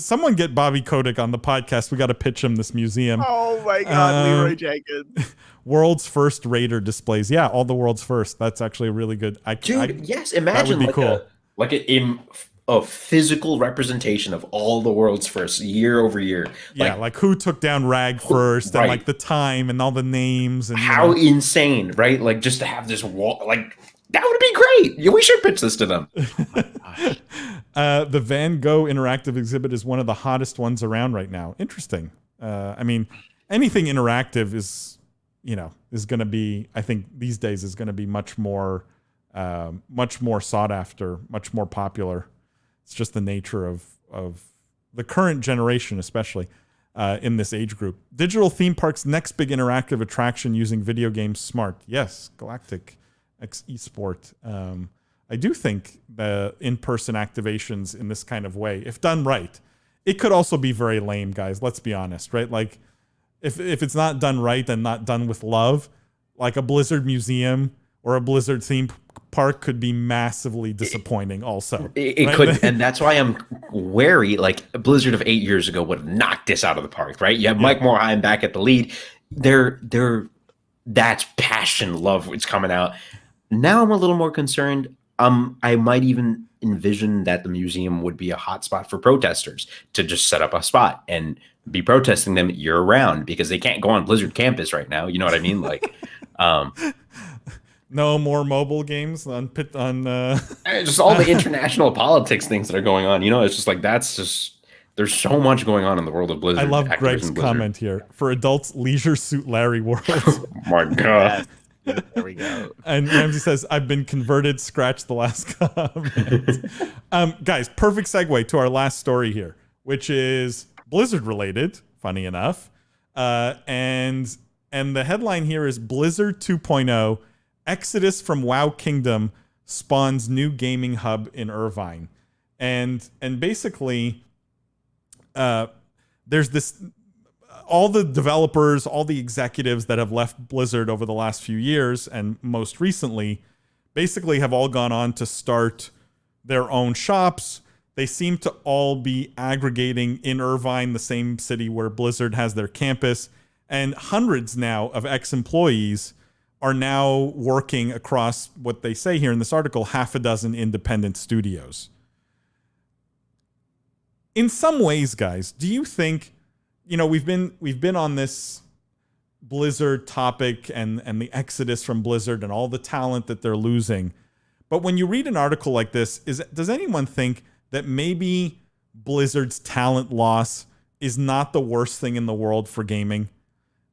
someone get Bobby Kotick on the podcast. We got to pitch him this museum.
Oh my God, Leroy Jenkins.
World's first Raider displays. Yeah, all the world's first. That's actually a really good.
Yes. Imagine
that would be cool.
A physical representation of all the world's first year over year.
Yeah, like who took down Rag first, and like the time and all the names, and
how insane, right? Like just to have this wall, like that would be great. Yeah, we should pitch this to them.
The Van Gogh interactive exhibit is one of the hottest ones around right now. Interesting. I mean, anything interactive is going to be. I think these days is going to be much more sought after, much more popular. It's just the nature of the current generation, especially in this age group. Digital theme park's next big interactive attraction using video games smart. Yes, Galactic X Esport. I do think the in-person activations in this kind of way, if done right, it could also be very lame, guys. Let's be honest, right? Like if it's not done right and not done with love, like a Blizzard museum or a Blizzard theme park could be massively disappointing also.
It could, and that's why I'm wary. Like Blizzard of 8 years ago would have knocked this out of the park, right? You have Mike Morhaime back at the lead. That's passion, love, it's coming out. Now I'm a little more concerned. I might even envision that the museum would be a hotspot for protesters to just set up a spot and be protesting them year round because they can't go on Blizzard campus right now. You know what I mean? Like,
no more mobile games on
just all the international politics things that are going on. You know, it's just like there's so much going on in the world of Blizzard.
I love Greg's comment here. For adults, Leisure Suit Larry World.
Oh my God.
There we go.
And Ramsey says, I've been converted. Scratch the last comment. Guys, perfect segue to our last story here, which is Blizzard related, funny enough. And the headline here is Blizzard 2.0 Exodus from WoW Kingdom spawns new gaming hub in Irvine. And basically, there's this, all the developers, all the executives that have left Blizzard over the last few years and most recently basically have all gone on to start their own shops. They seem to all be aggregating in Irvine, the same city where Blizzard has their campus. And hundreds now of ex-employees are now working across what they say here in this article, half a dozen independent studios. In some ways, guys, do you think, we've been on this Blizzard topic and the exodus from Blizzard and all the talent that they're losing. But when you read an article like this, does anyone think that maybe Blizzard's talent loss is not the worst thing in the world for gaming?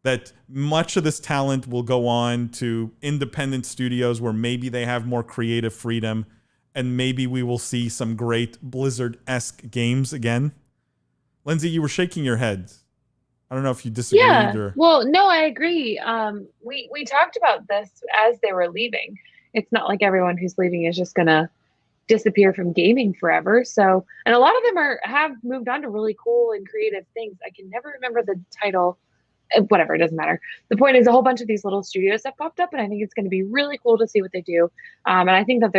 That much of this talent will go on to independent studios where maybe they have more creative freedom and maybe we will see some great Blizzard-esque games again? Lindsay, you were shaking your head. I don't know if you disagreed.
Yeah. Well, no, I agree. We talked about this as they were leaving. It's not like everyone who's leaving is just going to disappear from gaming forever. So, and a lot of them have moved on to really cool and creative things. I can never remember the title. Whatever, it doesn't matter. The point is a whole bunch of these little studios have popped up, and I think it's going to be really cool to see what they do. And I think that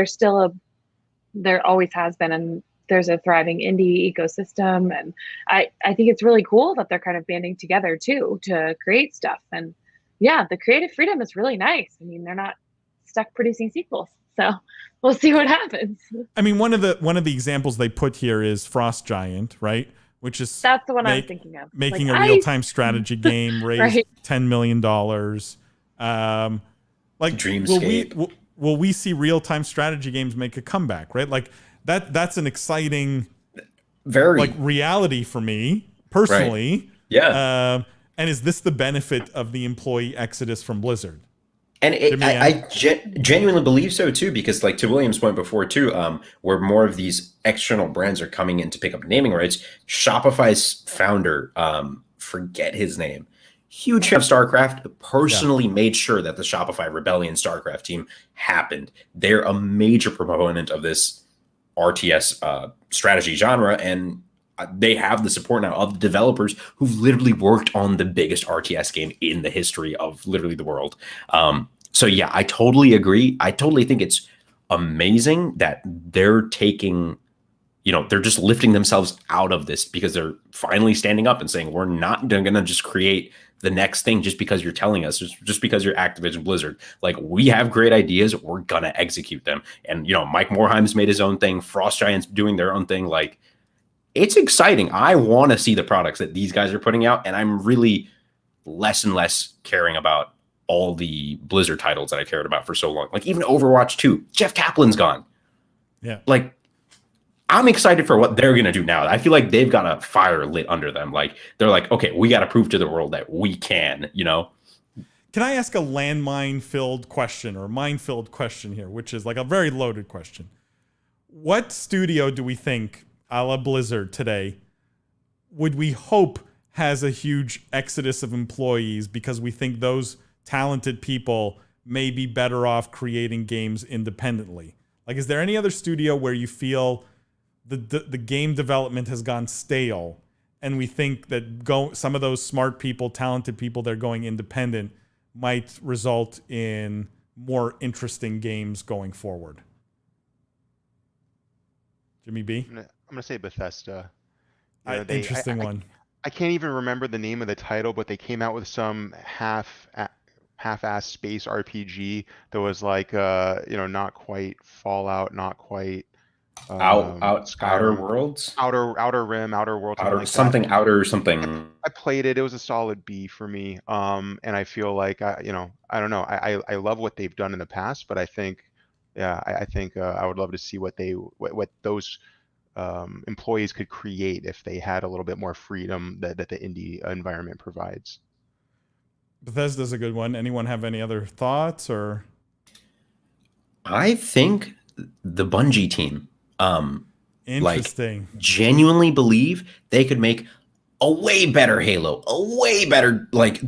there always has been, and there's a thriving indie ecosystem. And I think it's really cool that they're kind of banding together too to create stuff. And yeah, the creative freedom is really nice. I mean, they're not stuck producing sequels. So we'll see what happens.
I mean, one of the examples they put here is Frost Giant, right? Which is
that's the one I was thinking of.
Making a real-time strategy game, raised
right.
$10 million.
Dreamscape.
Will we see real-time strategy games make a comeback, right? Like that's an exciting
Very.
like reality for me personally.
Yeah.
And is this the benefit of the employee exodus from Blizzard?
And I genuinely believe so too, because like to William's point before too, where more of these external brands are coming in to pick up naming rights. Shopify's founder, forget his name, huge fan of StarCraft, personally made sure that the Shopify Rebellion StarCraft team happened. They're a major proponent of this RTS strategy genre, and they have the support now of the developers who've literally worked on the biggest RTS game in the history of literally the world. So yeah, I totally agree. I totally think it's amazing that they're taking, they're just lifting themselves out of this because they're finally standing up and saying, we're not going to just create the next thing just because you're telling us, just because you're Activision Blizzard. Like, we have great ideas, we're going to execute them. And, Mike Morhaim's made his own thing. Frost Giants doing their own thing. Like, it's exciting. I want to see the products that these guys are putting out, and I'm really less and less caring about all the Blizzard titles that I cared about for so long. Like even Overwatch 2, Jeff Kaplan's gone.
Yeah.
Like, I'm excited for what they're going to do now. I feel like they've got a fire lit under them. Like, they're like, okay, we got to prove to the world that we can,
Can I ask a landmine-filled question or mine-filled question here, which is like a very loaded question? What studio do we think, a la Blizzard today, would we hope has a huge exodus of employees because we think those talented people may be better off creating games independently? Like, is there any other studio where you feel the game development has gone stale and we think that some of those smart people, talented people, they're going independent might result in more interesting games going forward? Jimmy B?
I'm gonna say Bethesda.
Interesting one.
I can't even remember the name of the title, but they came out with some half-ass space RPG that was like, not quite Fallout, not quite
Outer Worlds,
Outer Rim, Outer World,
something.
I played it. It was a solid B for me. And I feel like I don't know. I love what they've done in the past, but I think, I think I would love to see what those employees could create if they had a little bit more freedom that the indie environment provides.
Bethesda's a good one. Anyone have any other thoughts? Or
I think the Bungie team,
interesting.
Like, genuinely believe they could make a way better Halo, a way better, like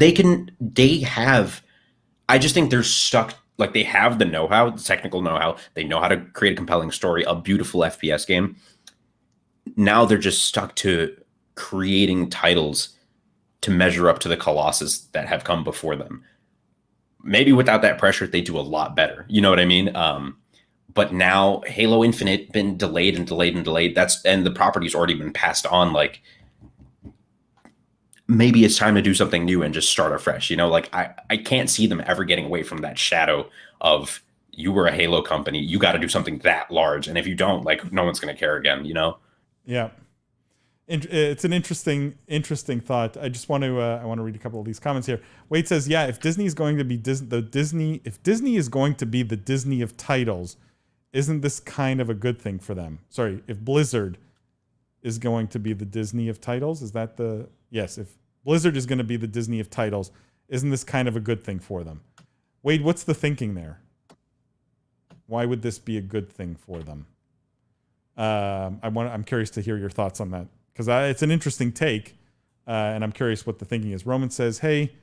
I just think they're stuck. Like, they have the know-how, the technical know-how. They know how to create a compelling story, a beautiful FPS game. Now they're just stuck to creating titles to measure up to the colossus that have come before them. Maybe without that pressure, they do a lot better. You know what I mean? But now Halo Infinite been delayed and delayed and delayed. And the property's already been passed on. Like, maybe it's time to do something new and just start afresh. Like, I can't see them ever getting away from that shadow of, you were a Halo company, you got to do something that large. And if you don't, like, no one's going to care again,
Yeah. It's an interesting thought. I just want to I want to read a couple of these comments here. Wade says, "Yeah, if Disney is going to be if Disney is going to be the Disney of titles, isn't this kind of a good thing for them?" Sorry, if Blizzard is going to be the Disney of titles, is that the yes? If Blizzard is going to be the Disney of titles, isn't this kind of a good thing for them? Wade, what's the thinking there? Why would this be a good thing for them? I'm curious to hear your thoughts on that, because it's an interesting take, and I'm curious what the thinking is. Roman says, "Hey,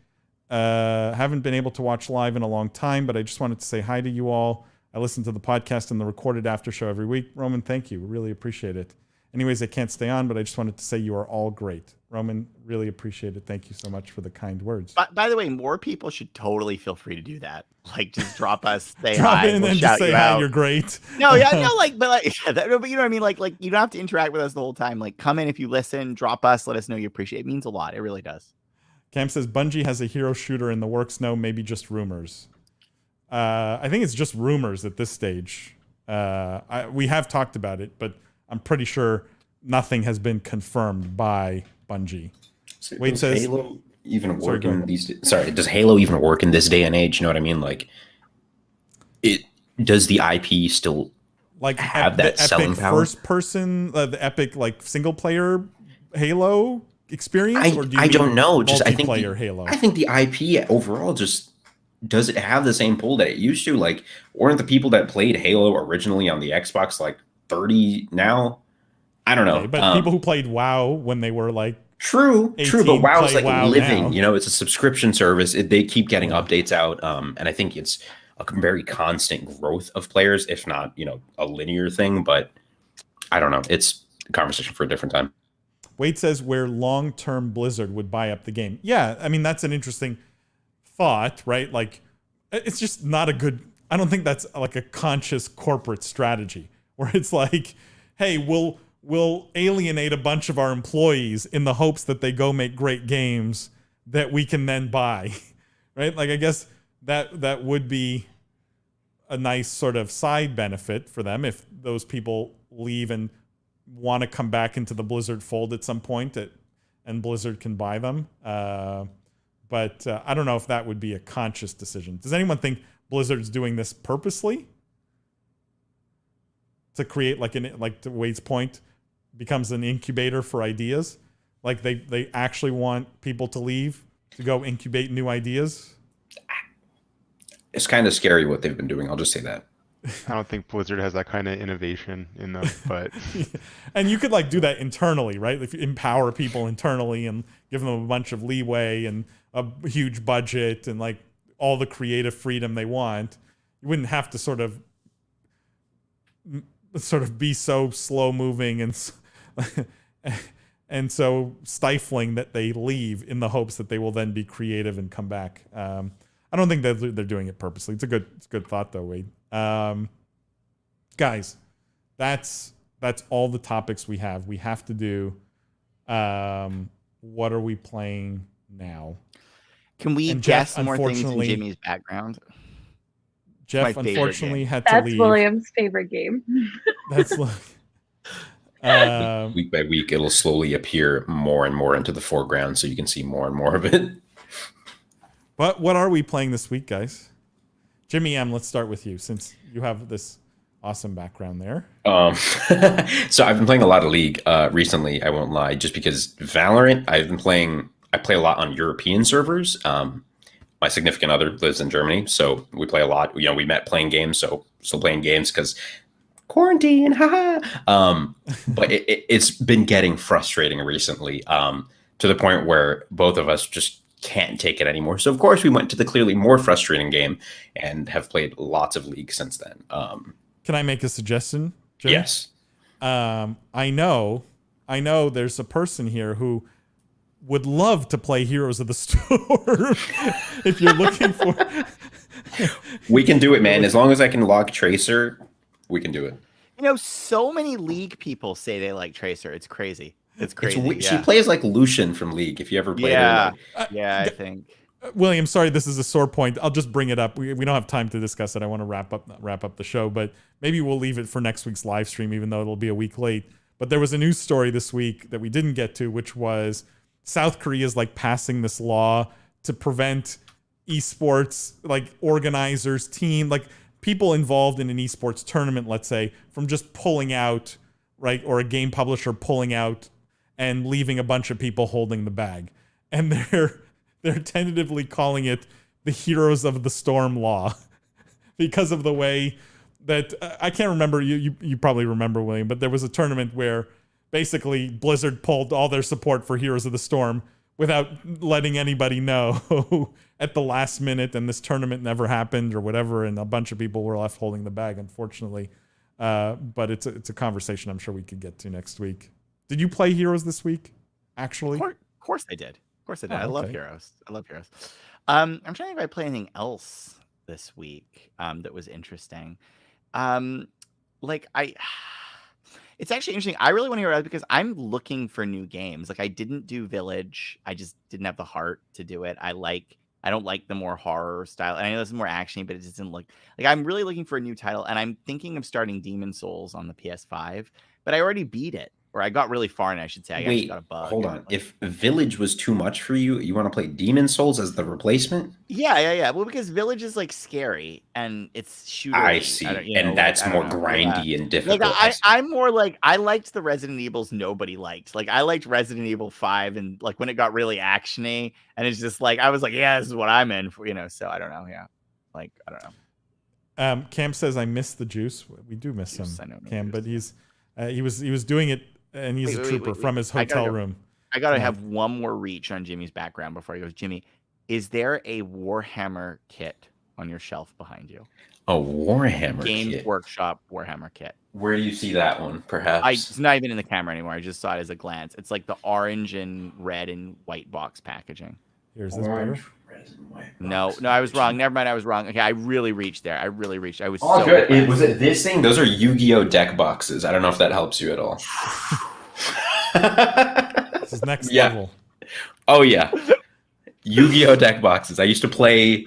haven't been able to watch live in a long time, but I just wanted to say hi to you all. I listen to the podcast and the recorded after show every week." Roman, thank you. Really appreciate it. Anyways, I can't stay on, but I just wanted to say you are all great. Roman, really appreciate it. Thank you so much for the kind words.
By the way, more people should totally feel free to do that. Like, just drop us, say
drop
hi,
in
we'll
and
shout
just say
you
hi.
out.
You're great.
No, yeah, no, but you know what I mean. Like you don't have to interact with us the whole time. Like, come in if you listen, drop us, let us know you appreciate it. It means a lot. It really does.
Cam says Bungie has a hero shooter in the works. No, maybe just rumors. I think it's just rumors at this stage. We have talked about it, but I'm pretty sure nothing has been confirmed by Bungie. Wade says,
Halo even work in these? Sorry, does Halo even work in this day and age? You know what I mean? Like, does the IP still
like
have
the
that selling
epic
power?
first person, the epic like single player Halo experience, or do you
I don't
mean
know. Just
multiplayer Halo?
I think the IP overall just doesn't have the same pull that it used to. Like, weren't the people that played Halo originally on the Xbox like 30 now? I don't know.
Okay, but people who played WoW when they were like
True,
18
but WoW's
play
like
WoW
living.
now.
You know, it's a subscription service. They keep getting updates out, and I think it's a very constant growth of players, if not, a linear thing. But I don't know. It's a conversation for a different time.
Wade says where long-term Blizzard would buy up the game. Yeah, I mean, that's an interesting thought, right? Like, it's just not a good, I don't think that's like a conscious corporate strategy where it's like, hey, we'll alienate a bunch of our employees in the hopes that they go make great games that we can then buy, right? Like, I guess that would be a nice sort of side benefit for them if those people leave and want to come back into the Blizzard fold at some point, and Blizzard can buy them. But I don't know if that would be a conscious decision. Does anyone think Blizzard's doing this purposely to create like to Wade's point, becomes an incubator for ideas? Like they actually want people to leave to go incubate new ideas?
It's kind of scary what they've been doing. I'll just say that.
I don't think Blizzard has that kind of innovation in them, but
and you could like do that internally, right? If you empower people internally and give them a bunch of leeway and a huge budget and like all the creative freedom they want, you wouldn't have to sort of be so slow moving and so stifling that they leave in the hopes that they will then be creative and come back. I don't think that they're doing it purposely. It's a good thought though, Wade. Guys, that's all the topics we have. We have to do what are we playing now?
Can we guess more things in Jimmy's background?
Jeff unfortunately had to leave.
That's William's favorite game.
That's
week by week, it'll slowly appear more and more into the foreground, so you can see more and more of it.
But what are we playing this week, guys? Jimmy M, let's start with you since you have this awesome background there.
So I've been playing a lot of League recently, I won't lie, just because Valorant, I play a lot on European servers. My significant other lives in Germany, so we play a lot. We met playing games, so still playing games because quarantine, haha. But it's been getting frustrating recently, to the point where both of us just can't take it anymore. So of course we went to the clearly more frustrating game and have played lots of League since then.
Can I make a suggestion, Jimmy?
Yes.
I know there's a person here who would love to play Heroes of the Storm. If you're looking for
we can do it, man. As long as I can log Tracer, we can do it.
So many League people say they like Tracer. It's crazy. It's crazy.
Yeah. She plays like Lucian from League. If you ever played her.
I think.
William, sorry, this is a sore point. I'll just bring it up. We don't have time to discuss it. I want to wrap up the show, but maybe we'll leave it for next week's live stream, even though it'll be a week late. But there was a news story this week that we didn't get to, which was South Korea is like passing this law to prevent esports, like organizers, team, like people involved in an esports tournament, let's say, from just pulling out, right? Or a game publisher pulling out and leaving a bunch of people holding the bag. And they're tentatively calling it the Heroes of the Storm law because of the way that I can't remember. You probably remember, William, but there was a tournament where basically Blizzard pulled all their support for Heroes of the Storm without letting anybody know at the last minute, and this tournament never happened or whatever, and a bunch of people were left holding the bag, unfortunately. But it's a conversation I'm sure we could get to next week. Did you play Heroes this week, actually?
Of course I did. Of course I did.
Oh,
I love
okay.
Heroes. I'm trying to think if I play anything else this week that was interesting. It's actually interesting. I really want to hear about it because I'm looking for new games. Like, I didn't do Village. I just didn't have the heart to do it. I don't like the more horror style. And I know this is more actiony, but it just didn't look like I'm really looking for a new title. And I'm thinking of starting Demon Souls on the PS5, but I already beat it. or I got really far, and I should say I actually got a bug.
Hold on. If Village was too much for you, you want to play Demon Souls as the replacement?
Yeah. Well, because Village is like scary and it's shooter.
I see, and that's more grindy and difficult.
Like I'm more like I liked the Resident Evils nobody liked. Like I liked Resident Evil 5, and like when it got really actiony, and it's just like I was like, yeah, this is what I'm in for, So I don't know. Yeah, like I don't know.
Cam says I miss the juice. We do miss him, Cam, but he was doing it, and he's a trooper from his hotel room.
I gotta have one more reach on Jimmy's background before he goes. Jimmy, is there a Warhammer kit on your shelf behind you?
A Warhammer
Games
kit.
Workshop Warhammer kit.
Where do you see that one? Perhaps
it's not even in the camera anymore. I just saw it as a glance. It's like the orange and red and white box packaging.
Here's this better.
No, I was wrong. Never mind, I was wrong. Okay, I really reached there. I was
so good. Was it this thing? Those are Yu-Gi-Oh deck boxes. I don't know if that helps you at all.
This is next level.
Oh yeah, Yu-Gi-Oh deck boxes. I used to play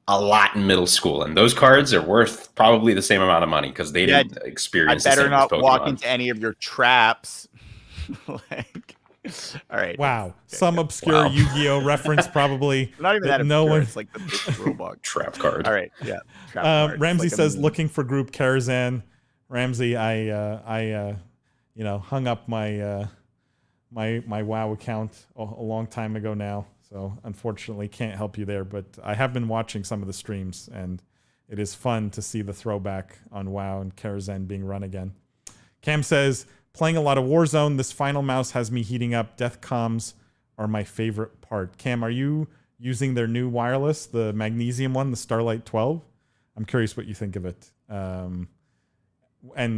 a lot in middle school, and those cards are worth probably the same amount of money because they didn't experience.
I better
the same
not walk into any of your traps. All right.
Wow. Some obscure Yu-Gi-Oh reference probably.
Not even that
no
obscure.
one.
It's like the big robot
trap card.
All right. Yeah.
Ramsey says looking for group Karazhan. Ramsey, I hung up my my WoW account a long time ago now, so unfortunately can't help you there. But I have been watching some of the streams, and it is fun to see the throwback on WoW and Karazhan being run again. Cam says, playing a lot of Warzone. This final mouse has me heating up. Death comms are my favorite part. Cam, are you using their new wireless, the magnesium one, the Starlight 12? I'm curious what you think of it, and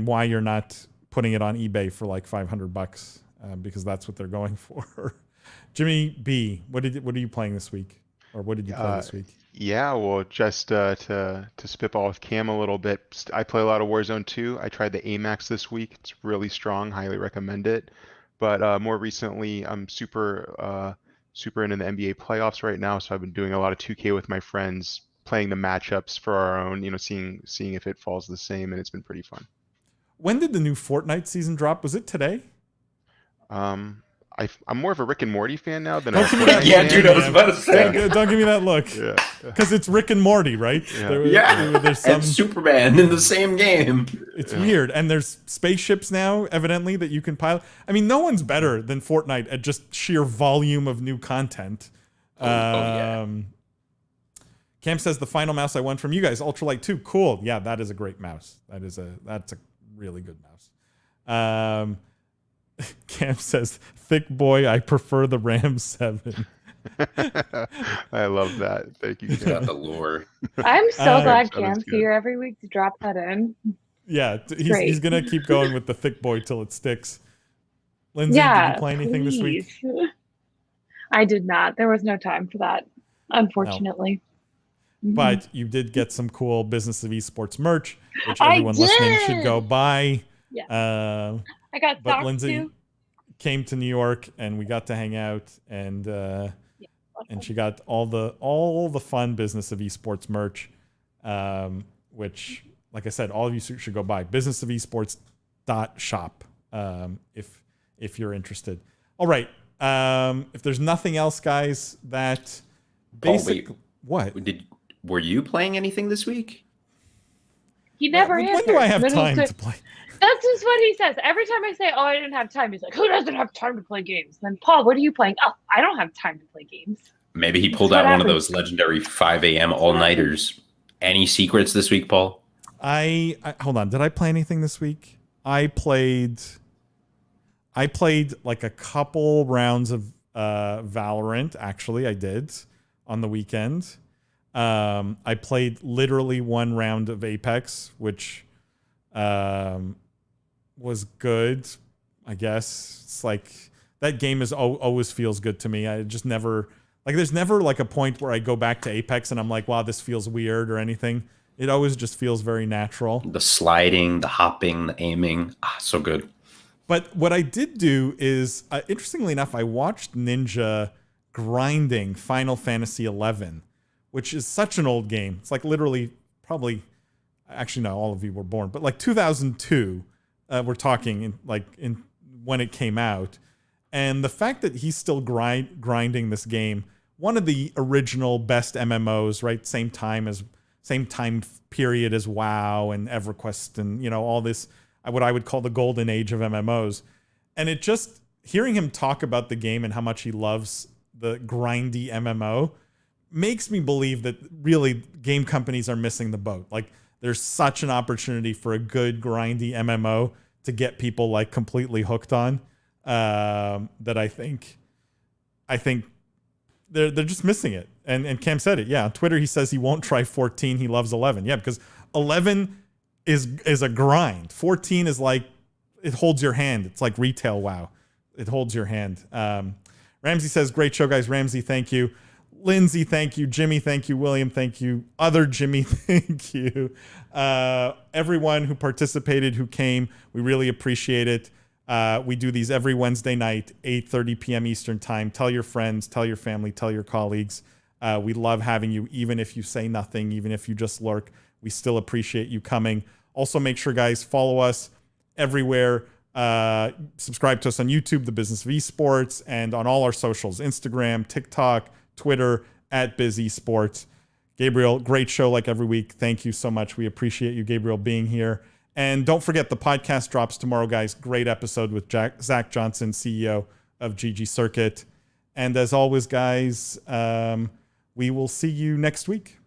why you're not putting it on eBay for like $500, because that's what they're going for. Jimmy B, what are you playing this week, or what did you play this week?
Yeah, well, just to spitball with Cam a little bit, I play a lot of Warzone 2. I tried the AMAX this week. It's really strong. Highly recommend it. But more recently, I'm super into the NBA playoffs right now. So I've been doing a lot of 2K with my friends, playing the matchups for our own, seeing if it falls the same, and it's been pretty fun.
When did the new Fortnite season drop? Was it today?
I'm more of a Rick and Morty fan now than
a
Fortnite
yeah,
fan.
dude, I was about to say.
Don't give me that look. Because it's Rick and Morty, right? There's some
and Superman in the same game.
It's weird, and there's spaceships now, evidently, that you can pilot. I mean, no one's better than Fortnite at just sheer volume of new content. Cam says the final mouse I won from you guys, Ultralight 2. Cool. Yeah, that is a great mouse. That's a really good mouse. Cam says, thick boy, I prefer the Ram 7.
I love that. Thank you, Cam.
Got the lure.
I'm so glad Cam's here every week to drop that in.
Yeah, he's going to keep going with the thick boy till it sticks. Lindsay, did you play anything this week?
I did not. There was no time for that, unfortunately.
No. But you did get some cool Business of Esports merch, which everyone listening should go buy.
Yeah. I got
but
socks
Lindsay
too.
Came to New York, and we got to hang out, and she got all the fun Business of Esports merch, which, like I said, all of you should go buy. businessofelsports.shop if you're interested. All right. If there's nothing else, guys, that basically what
were you playing anything this week?
He never answers.
When do I have time to play?
That's just what he says. Every time I say, oh, I didn't have time, he's like, who doesn't have time to play games? Then, Paul, what are you playing? Oh, I don't have time to play games.
Maybe he pulled out one of those legendary 5 a.m. all-nighters. Any secrets this week, Paul?
I hold on. Did I play anything this week? I played like a couple rounds of Valorant. Actually, I did on the weekend. I played literally one round of Apex, which was good, I guess. It's like that game always feels good to me. I just never there's never like a point where I go back to Apex and I'm like, wow, this feels weird or anything. It always just feels very natural.
The sliding, the hopping, the aiming, so good.
But what I did do is, interestingly enough, I watched Ninja grinding Final Fantasy XI, which is such an old game. It's like literally probably, actually no, all of you were born, but like 2002. We're talking in when it came out. And the fact that he's still grinding this game, one of the original best MMOs, right? Same time period as WoW and EverQuest and, all this, what I would call the golden age of MMOs. And it just, hearing him talk about the game and how much he loves the grindy MMO makes me believe that really game companies are missing the boat. Like, there's such an opportunity for a good grindy MMO to get people like completely hooked on, that I think they're just missing it. And Cam said it. Yeah, on Twitter he says he won't try 14. He loves 11. Yeah, because 11 is a grind. 14 is like, it holds your hand. It's like retail WoW. It holds your hand. Ramsey says, great show, guys. Ramsey, thank you. Lindsay, thank you. Jimmy, thank you. William, thank you. Other Jimmy, thank you. Everyone who participated, who came, we really appreciate it. We do these every Wednesday night, 8:30 p.m. Eastern time. Tell your friends, tell your family, tell your colleagues. We love having you, even if you say nothing, even if you just lurk. We still appreciate you coming. Also, make sure, guys, follow us everywhere. Subscribe to us on YouTube, The Business of Esports, and on all our socials, Instagram, TikTok, Twitter, @BizEsports. Gabriel, great show like every week. Thank you so much. We appreciate you, Gabriel, being here. And don't forget, the podcast drops tomorrow, guys. Great episode with Zach Johnson, CEO of GG Circuit. And as always, guys, we will see you next week.